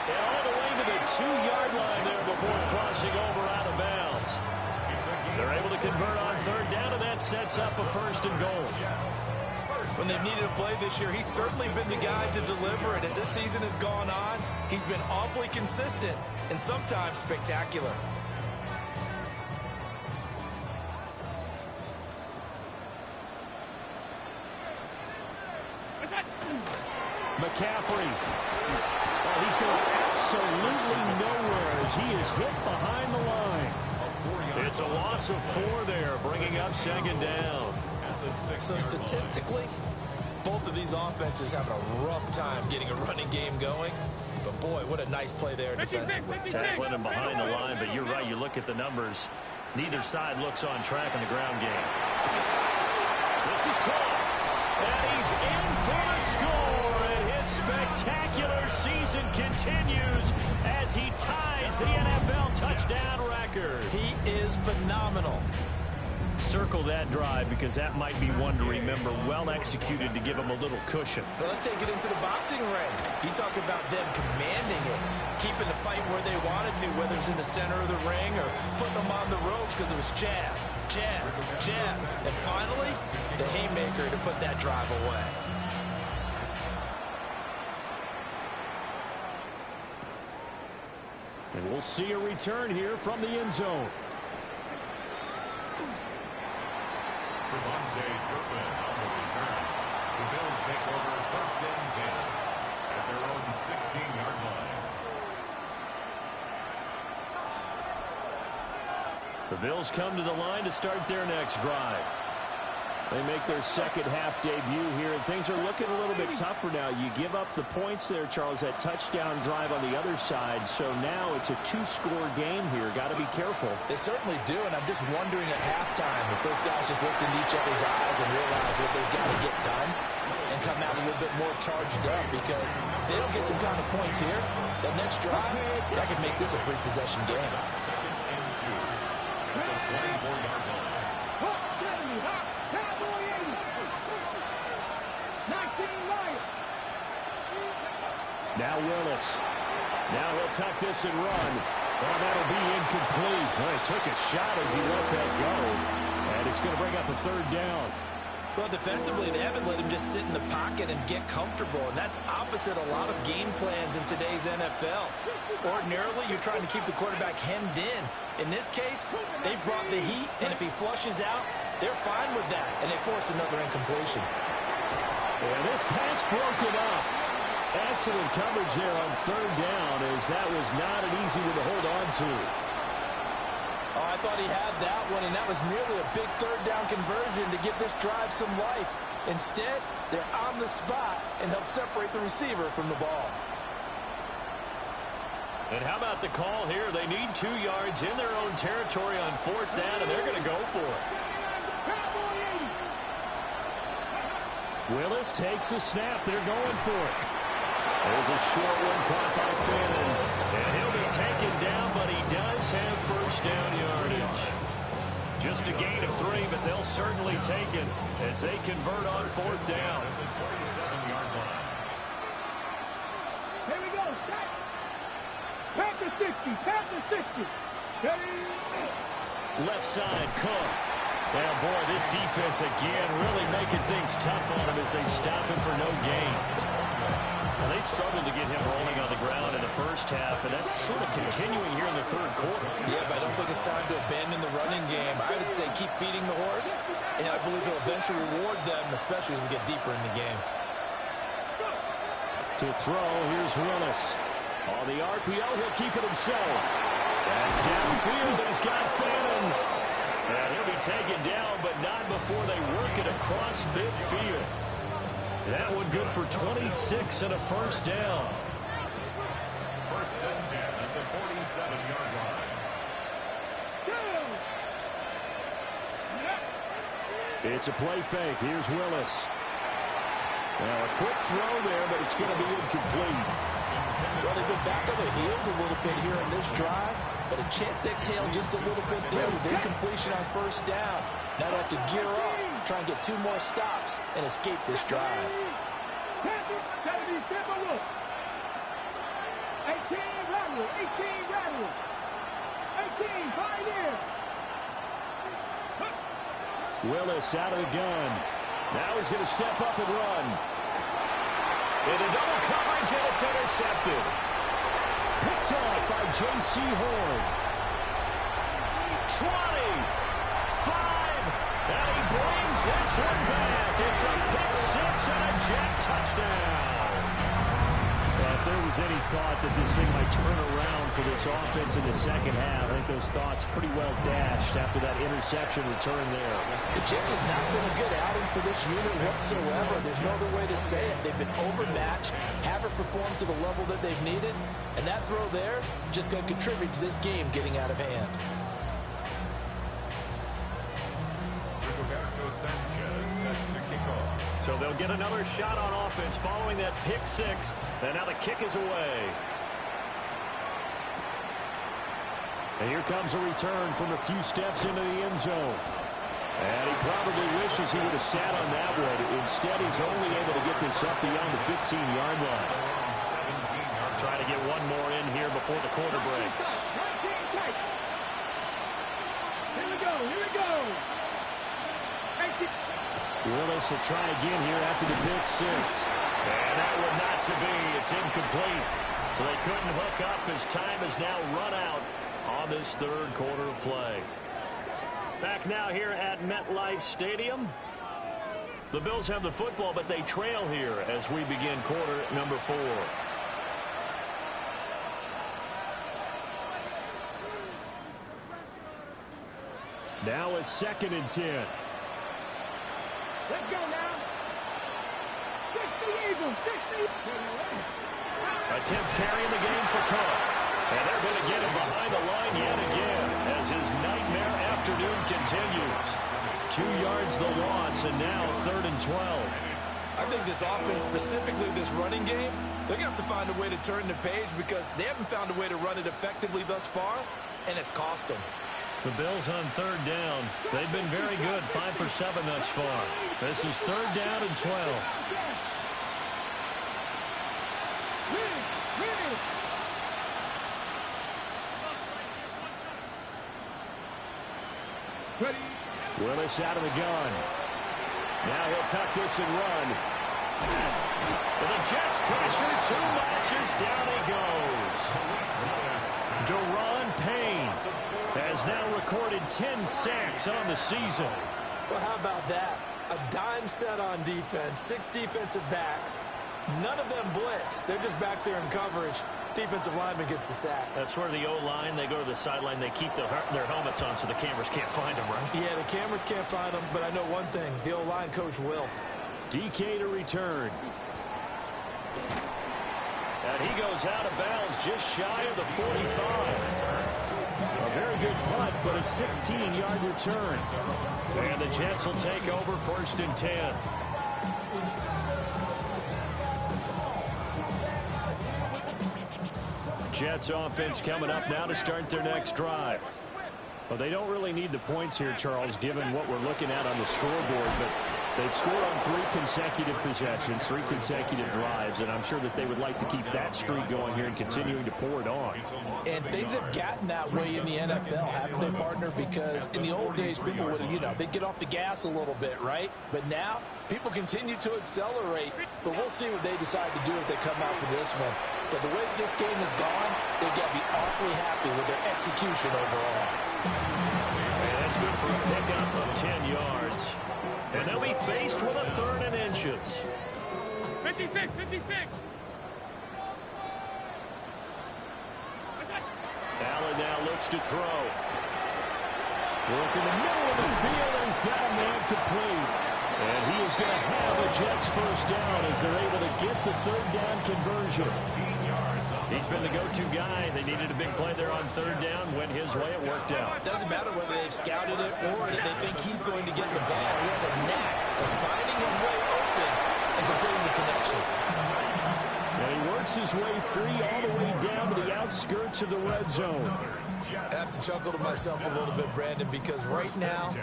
And all the way to the 2-yard line there before crossing over out of bounds. They're able to convert on 3rd down, and that sets up a 1st and goal. When they've needed a play this year, he's certainly been the guy to deliver it. As this season has gone on, he's been awfully consistent and sometimes spectacular. McCaffrey. Oh, he's going absolutely nowhere as he is hit behind the line. It's a loss of 4 there, bringing up 2nd down. So statistically, both of these offenses having a rough time getting a running game going. But boy, what a nice play there defensively. Tackling him behind the line, but you're right, you look at the numbers. Neither side looks on track in the ground game. This is caught. And he's in for the score, and his spectacular season continues as he ties the NFL touchdown record. He is phenomenal. Circle that drive because that might be one to remember. Well executed to give him a little cushion. Well, let's take it into the boxing ring. You talk about them commanding it, keeping the fight where they wanted to, whether it's in the center of the ring or putting them on the ropes because it was jab, jab, jab. And finally, the haymaker to put that drive away. And we'll see a return here from the end zone. Devontae Turpin on the return. The Bills take over 1st and 10 at their own 16-yard line. The Bills come to the line to start their next drive. They make their second half debut here, and things are looking a little bit tougher now. You give up the points there, Charles, that touchdown drive on the other side. So now it's a 2-score game here. Got to be careful. They certainly do, and I'm just wondering at halftime if those guys just looked into each other's eyes and realized what they've got to get done and come out a little bit more charged up, because they don't get some kind of points here. That next drive, that could make this a free possession game. 2nd and 2 at the 24-yard line. Now Willis. Now he'll tuck this and run. Oh, that'll be incomplete. Well, he took a shot as he let that go. And it's going to bring up a 3rd down. Well, defensively, they haven't let him just sit in the pocket and get comfortable, and that's opposite a lot of game plans in today's NFL. Ordinarily, you're trying to keep the quarterback hemmed in. In this case, they brought the heat, and if he flushes out, they're fine with that, and they force another incompletion. And this pass broken up. Excellent coverage there on third down, as that was not an easy one to hold on to. Oh, I thought he had that one, and that was nearly a big third down conversion to give this drive some life. Instead, they're on the spot and help separate the receiver from the ball. And how about the call here? They need 2 yards in their own territory on fourth down, and they're going to go for it. Willis takes the snap. They're going for it. There's a short one caught by Fannin. And he'll be taken down, but he does have first down yardage. Just a gain of 3, but they'll certainly take it as they convert on fourth down. Here we go. Panther 60. Panther 60. Left side, Cook. Well, boy, this defense again really making things tough on him as they stop him for no gain. Well, they struggled to get him rolling on the ground in the first half, and that's sort of continuing here in the third quarter. Yeah, but I don't think it's time to abandon the running game. I would say keep feeding the horse, and I believe he'll eventually reward them, especially as we get deeper in the game. To throw, here's Willis. On the RPO, he'll keep it himself. That's downfield, but he's got Fannin. And he'll be taken down, but not before they work it across midfield. That one good for 26 and a first down. First and 10 at the 47-yard line. It's a play fake. Here's Willis. Well, a quick throw there, but it's going to be incomplete. Well, they've been back on their heels a little bit here in this drive, but a chance to exhale just a little bit there with incompletion on first down. Now they have to gear up, try and get 2 more stops, and escape this drive. 18 rattle. 18 rattle. 18 pioneer. Willis out of the gun. Now he's going to step up and run. Into double coverage, and it's intercepted. Picked off by J.C. Horn. 20, 5, and he brings this one back. It's a pick 6 and a Jet touchdown. Well, if there was any thought that this thing might turn around for this offense in the second half, I think those thoughts pretty well dashed after that interception return there. It just has not been a good outing for this unit whatsoever. There's no other way to say it. They've been overmatched, haven't performed to the level that they've needed, and that throw there just going to contribute to this game getting out of hand. So they'll get another shot on offense following that pick 6, and now the kick is away. And here comes a return from a few steps into the end zone. And he probably wishes he would have sat on that one. Instead, he's only able to get this up beyond the 15-yard line. Try to get one more in here before the quarter breaks. Here we go. Here we go. Willis will try again here after the pick 6. And that one not to be. It's incomplete. So they couldn't hook up as time has now run out on this third quarter of play. Back now here at MetLife Stadium. The Bills have the football, but they trail here as we begin quarter number 4. Now it's 2nd and 10. Let's go now. 60 Eagles. 60. A 10th carry in the game for Cook. And they're going to get him behind the line yet again as his nightmare afternoon continues. 2 yards the loss, and now 3rd and 12. I think this offense, specifically this running game, they're going to have to find a way to turn the page because they haven't found a way to run it effectively thus far, and it's cost them. The Bills on 3rd down. They've been very good, 5 for 7 thus far. This is 3rd down and 12. Willis out of the gun. Now he'll tuck this and run. And the Jets pressure too much as down he goes. Deron Payne has now recorded 10 sacks on the season. Well, how about that? A dime set on defense, 6 defensive backs. None of them blitz. They're just back there in coverage. Defensive lineman gets the sack. That's where the O-line, they go to the sideline, they keep their helmets on so the cameras can't find them, right? Yeah, the cameras can't find them, but I know one thing. The O-line coach will. DK to return. And he goes out of bounds just shy of the 45. A very good punt, but a 16-yard return. And the Jets will take over 1st and 10. Jets offense coming up now to start their next drive. Well, they don't really need the points here, Charles, given what we're looking at on the scoreboard, but they've scored on 3 consecutive possessions, 3 consecutive drives, and I'm sure that they would like to keep that streak going here and continuing to pour it on. And things have gotten that way in the NFL, haven't they, partner? Because in the old days, people would, they'd get off the gas a little bit, right? But now, people continue to accelerate, but we'll see what they decide to do as they come out for this one. But the way that this game has gone, they've got to be awfully happy with their execution overall. And that's good for a pickup of 10 yards. And they'll be faced with a 3rd and inches. 56, 56. Allen now looks to throw. Work in the middle of the field, and he's got a man complete. And he is going to have a Jets 1st down as they're able to get the 3rd down conversion. He's been the go-to guy. They needed a big play there on 3rd down. Went his way. It worked out. It doesn't matter whether they've scouted it or that they think he's going to get the ball. He has a knack for finding his way open and completing the connection. And he works his way free all the way down to the outskirts of the red zone. I have to chuckle to myself a little bit, Brandon, because right now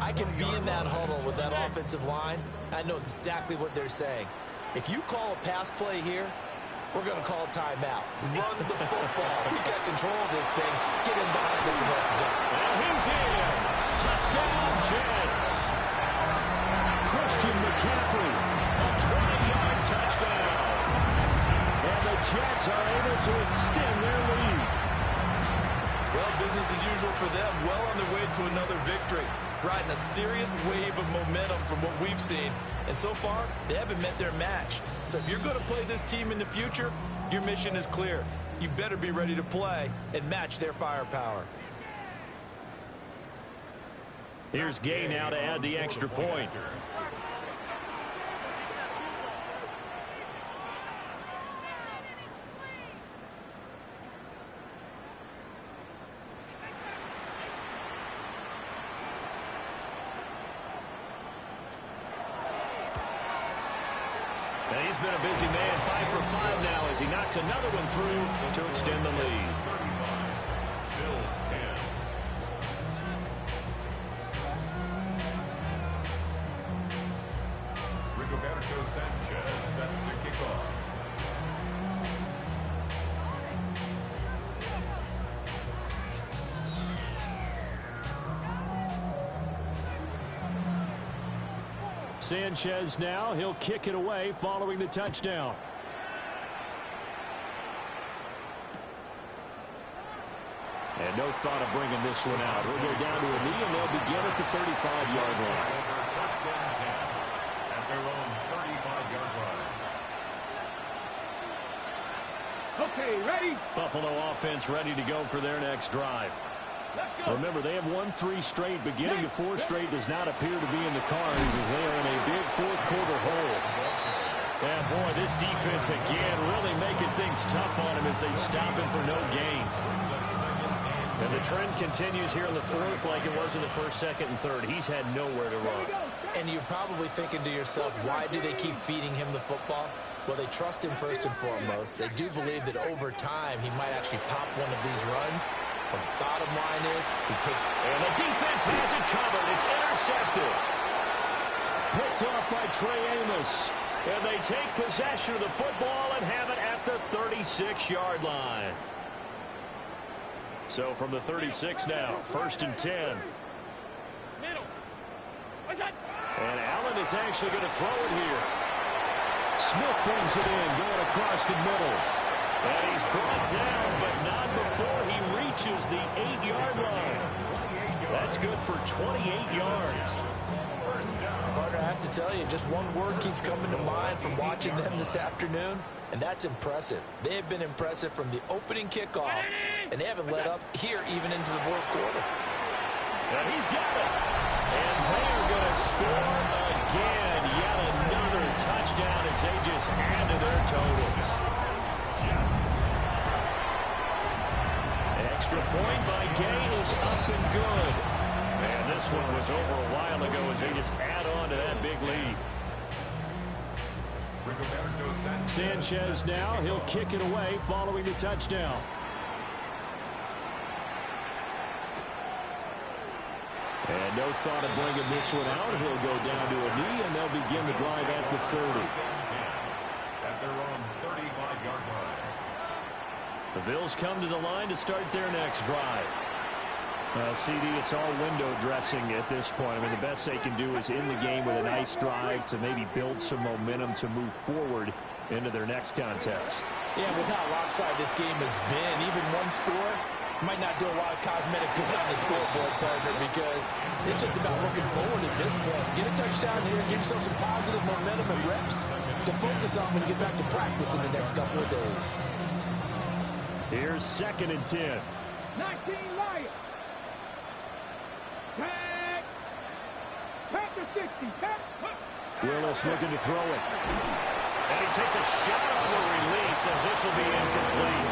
I can be in that huddle with that offensive line. I know exactly what they're saying. If you call a pass play here, we're going to call a timeout. Run the football. We got control of this thing. Get him behind us and let's go. And he's in. Touchdown, Jets. Christian McCaffrey, a 20-yard touchdown. And the Jets are able to extend their lead. Well, business as usual for them. Well on their way to another victory. Riding a serious wave of momentum from what we've seen. And so far, they haven't met their match. So if you're going to play this team in the future, your mission is clear. You better be ready to play and match their firepower. Here's Gay now to add the extra point. And he's been a busy man, 5 for 5 now as he knocks another one through to extend the lead. Bills 10. Rigoberto Sanchez set to kick off. Sanchez now, he'll kick it away following the touchdown. And no thought of bringing this one out. He'll go down to a knee, and they'll begin at the 35-yard line. First and 10 at their own 35-yard line. Okay, ready? Buffalo offense ready to go for their next drive. Remember, they have won 3 straight, but getting to 4 straight does not appear to be in the cards as they are in a big fourth-quarter hole. And, boy, this defense again really making things tough on him as they stop him for no gain. And the trend continues here in the 4th like it was in the 1st, 2nd, and 3rd. He's had nowhere to run. And you're probably thinking to yourself, why do they keep feeding him the football? Well, they trust him first and foremost. They do believe that over time he might actually pop one of these runs. The bottom line is he takes... And the defense has it covered. It's intercepted. Picked off by Trey Amos. And they take possession of the football and have it at the 36-yard line. So from the 36 now, 1st and 10. Middle. What's that? And Allen is actually going to throw it here. Smith brings it in, going across the middle. And he's brought down, but not before he reaches the 8-yard line. That's good for 28 yards. Partner, I have to tell you, just one word keeps coming to mind from watching them this afternoon, and that's impressive. They have been impressive from the opening kickoff, and they haven't let up here even into the fourth quarter. And he's got it. And they're going to score again. Yet another touchdown as they just add to their totals. Extra point by Gay is up and good. And this one was over a while ago as they just add on to that big lead. Sanchez now, he'll kick it away following the touchdown. And no thought of bringing this one out. He'll go down to a knee, and they'll begin the drive at the 30. At their own 35-yard line. The Bills come to the line to start their next drive. CD, it's all window dressing at this point. I mean, the best they can do is in the game with a nice drive to maybe build some momentum to move forward into their next contest. Yeah, with how lopsided this game has been, even one score might not do a lot of cosmetic good on the scoreboard, partner, because it's just about looking forward at this point. Get a touchdown here, give yourself some positive momentum and reps to focus on when you get back to practice in the next couple of days. Here's 2nd and 10. 19 Lions. Pack to 60. Willis looking to throw it. And he takes a shot on the release as this will be incomplete.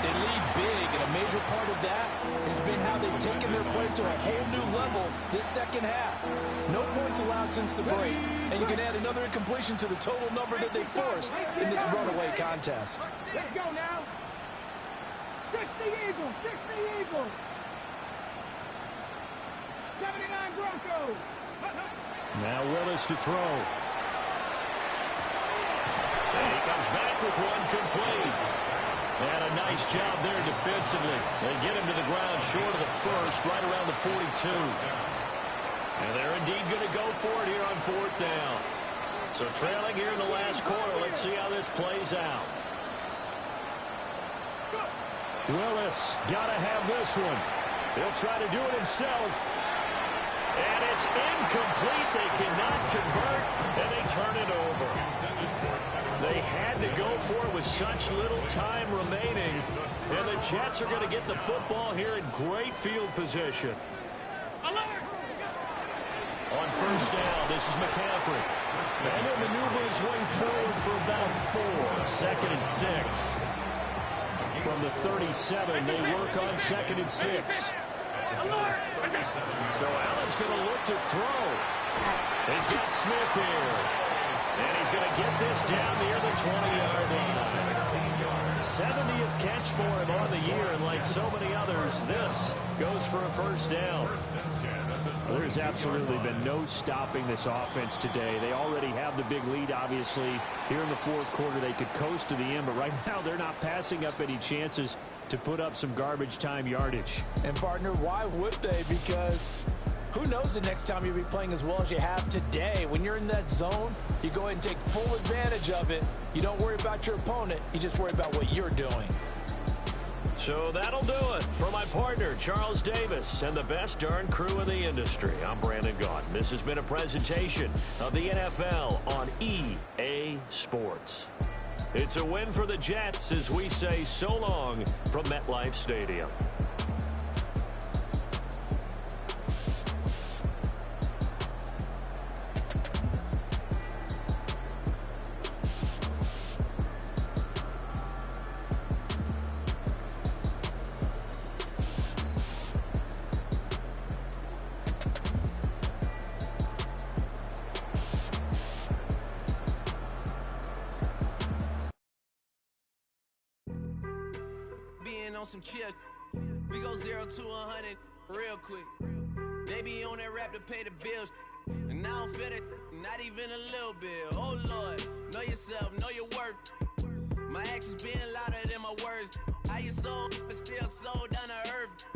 They lead big, and a major part of that has been how they've taken their play to a whole new level this second half. No points allowed since the break, and you can add another incompletion to the total number that they forced in this runaway contest. Let's go now. 60 Eagles, 60 Eagles. 79 Broncos. Now Willis to throw. And he comes back with one complete. And a nice job there defensively. They get him to the ground short of the first, right around the 42. And they're indeed going to go for it here on 4th down. So trailing here in the last quarter. Let's see how this plays out. Willis got to have this one. He'll try to do it himself. And it's incomplete. They cannot convert, and they turn it over. They had to go for it with such little time remaining. And the Jets are going to get the football here in great field position. On 1st down, this is McCaffrey. And he'll maneuver his way forward for about 4. 2nd and 6. From the 37, they work on 2nd and 6. So Allen's going to look to throw. He's got Smith here. And he's going to get this down near the 20-yard line. 70th catch for him on the year, and like so many others, this goes for a 1st down. Well, there's absolutely been no stopping this offense today. They already have the big lead, obviously. Here in the 4th quarter, they could coast to the end, but right now they're not passing up any chances to put up some garbage time yardage. And, partner, why would they? Because who knows the next time you'll be playing as well as you have today. When you're in that zone, you go ahead and take full advantage of it. You don't worry about your opponent. You just worry about what you're doing. So that'll do it for my partner, Charles Davis, and the best darn crew in the industry. I'm Brandon Gaudin. This has been a presentation of the NFL on EA Sports. It's a win for the Jets as we say so long from MetLife Stadium. On some chill, we go 0 to 100 real quick. They be on that rap to pay the bills, and I don't feel it, not even a little bit. Oh Lord, know yourself, know your worth. My actions being louder than my words. How you soul, but still soul down to earth.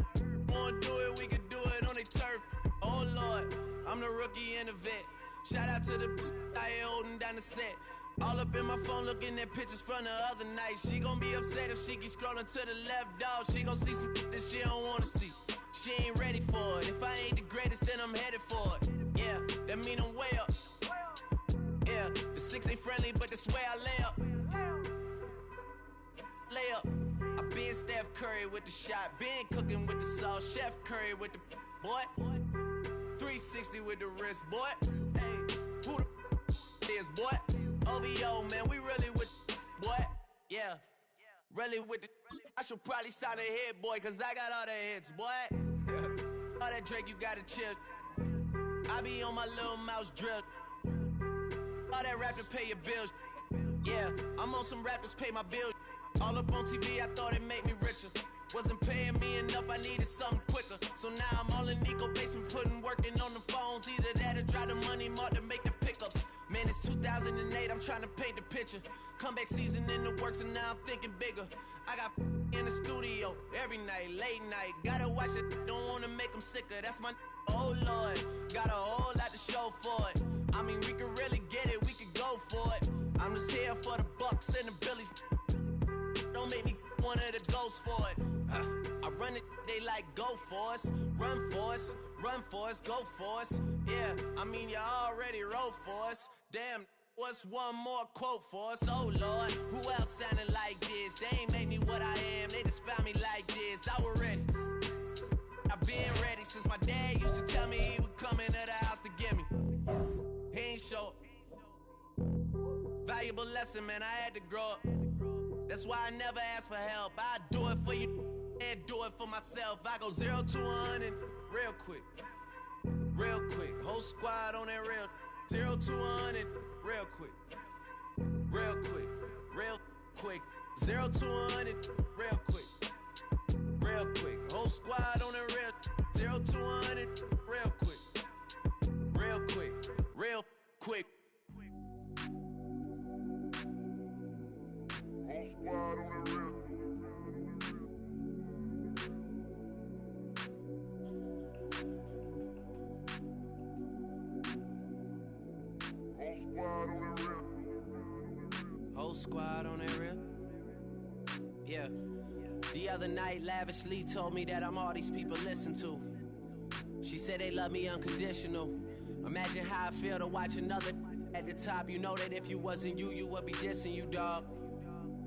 Wanna do it, we can do it on the turf. Oh Lord, I'm I'm the rookie and the vet. Shout out to the I ain't holding down the set. All up in my phone looking at pictures from the other night. She gon' be upset if she keeps scrolling to the left, dog. She gon' see some that she don't wanna see. She ain't ready for it. If I ain't the greatest, then I'm headed for it. Yeah, that mean I'm way up. Yeah, the 6 ain't friendly, but that's where I lay up. Lay up. I been Steph Curry with the shot. Been cooking with the sauce. Chef Curry with the boy. 360 with the wrist, boy. Hey, who the is, boy? OVO, man, we really with boy. Yeah, really with the. I should probably sign a hit, boy, cause I got all the hits, boy. All that Drake, you gotta chill. I be on my little mouse drill. All that rap to pay your bills. Yeah, I'm on some rappers pay my bills. All up on TV, I thought it made me richer. Wasn't paying me enough, I needed something quicker. So now I'm all in Nico basement, working on the phones. Either that or drive the money mark to make the pickups. Man, it's 2008, I'm trying to paint the picture. Comeback season in the works and now I'm thinking bigger. I got in the studio every night, late night. Gotta watch it, don't wanna make them sicker. That's my oh Lord, got a whole lot to show for it. I mean, we could really get it, we could go for it. I'm just here for the Bucks and the Billies. Don't make me one of the ghosts for it. I run it, they like go for us, run for us, run for us, go for us. Yeah, I mean you already wrote for us. Damn, what's one more quote for us? Oh Lord, who else sounded like this? They ain't made me what I am, they just found me like this. I was ready, I've been ready since my dad used to tell me he would come into the house to get me. He ain't show valuable lesson, man, I had to grow up. That's why I never ask for help. I do it for you and do it for myself. I go 0 to 100 real quick. Real quick. Whole squad on that real. 0 to 100 real quick. Real quick. Real quick. 0 to 100 real quick. Real quick. Whole squad on that real. 0 to 100 real quick. Real quick. Real quick. Whole squad on that real. Yeah. The other night, Lavishly told me that I'm all these people listen to. She said they love me unconditional. Imagine how I feel to watch another at the top. You know that if you wasn't you, you would be dissing you, dog.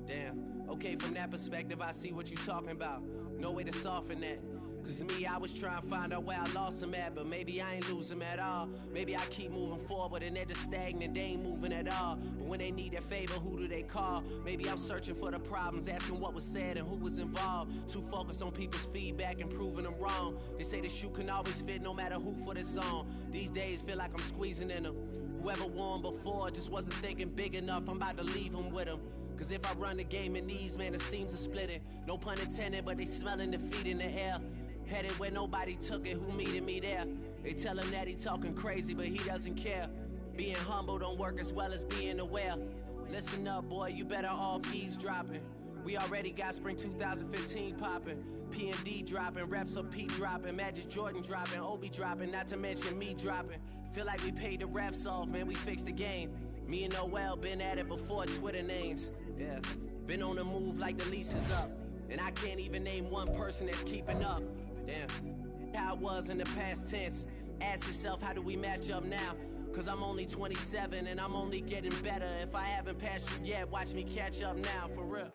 Damn. Okay, from that perspective, I see what you talking about. No way to soften that. Cause me, I was trying to find out where I lost them at, but maybe I ain't lose them at all. Maybe I keep moving forward and they're just stagnant, they ain't moving at all. But when they need their favor, who do they call? Maybe I'm searching for the problems, asking what was said and who was involved. Too focused on people's feedback and proving them wrong. They say the shoe can always fit no matter who for this song. These days feel like I'm squeezing in them. Whoever won before just wasn't thinking big enough, I'm about to leave them with them. Cause if I run the game in these, man, it seems to split it. No pun intended, but they smelling defeat in the air. Headed where nobody took it, who meeting me there? They tell him that he talking crazy, but he doesn't care. Being humble don't work as well as being aware. Listen up, boy, you better off eavesdropping. We already got spring 2015 popping. P&D dropping, reps up P dropping, Magic Jordan dropping, Obi dropping, not to mention me dropping. Feel like we paid the refs off, man, we fixed the game. Me and Noel been at it before Twitter names. Yeah, been on the move like the lease is up. And I can't even name one person that's keeping up. Damn, how it was in the past tense. Ask yourself, how do we match up now? Cause I'm only 27 and I'm only getting better. If I haven't passed you yet, watch me catch up now, for real.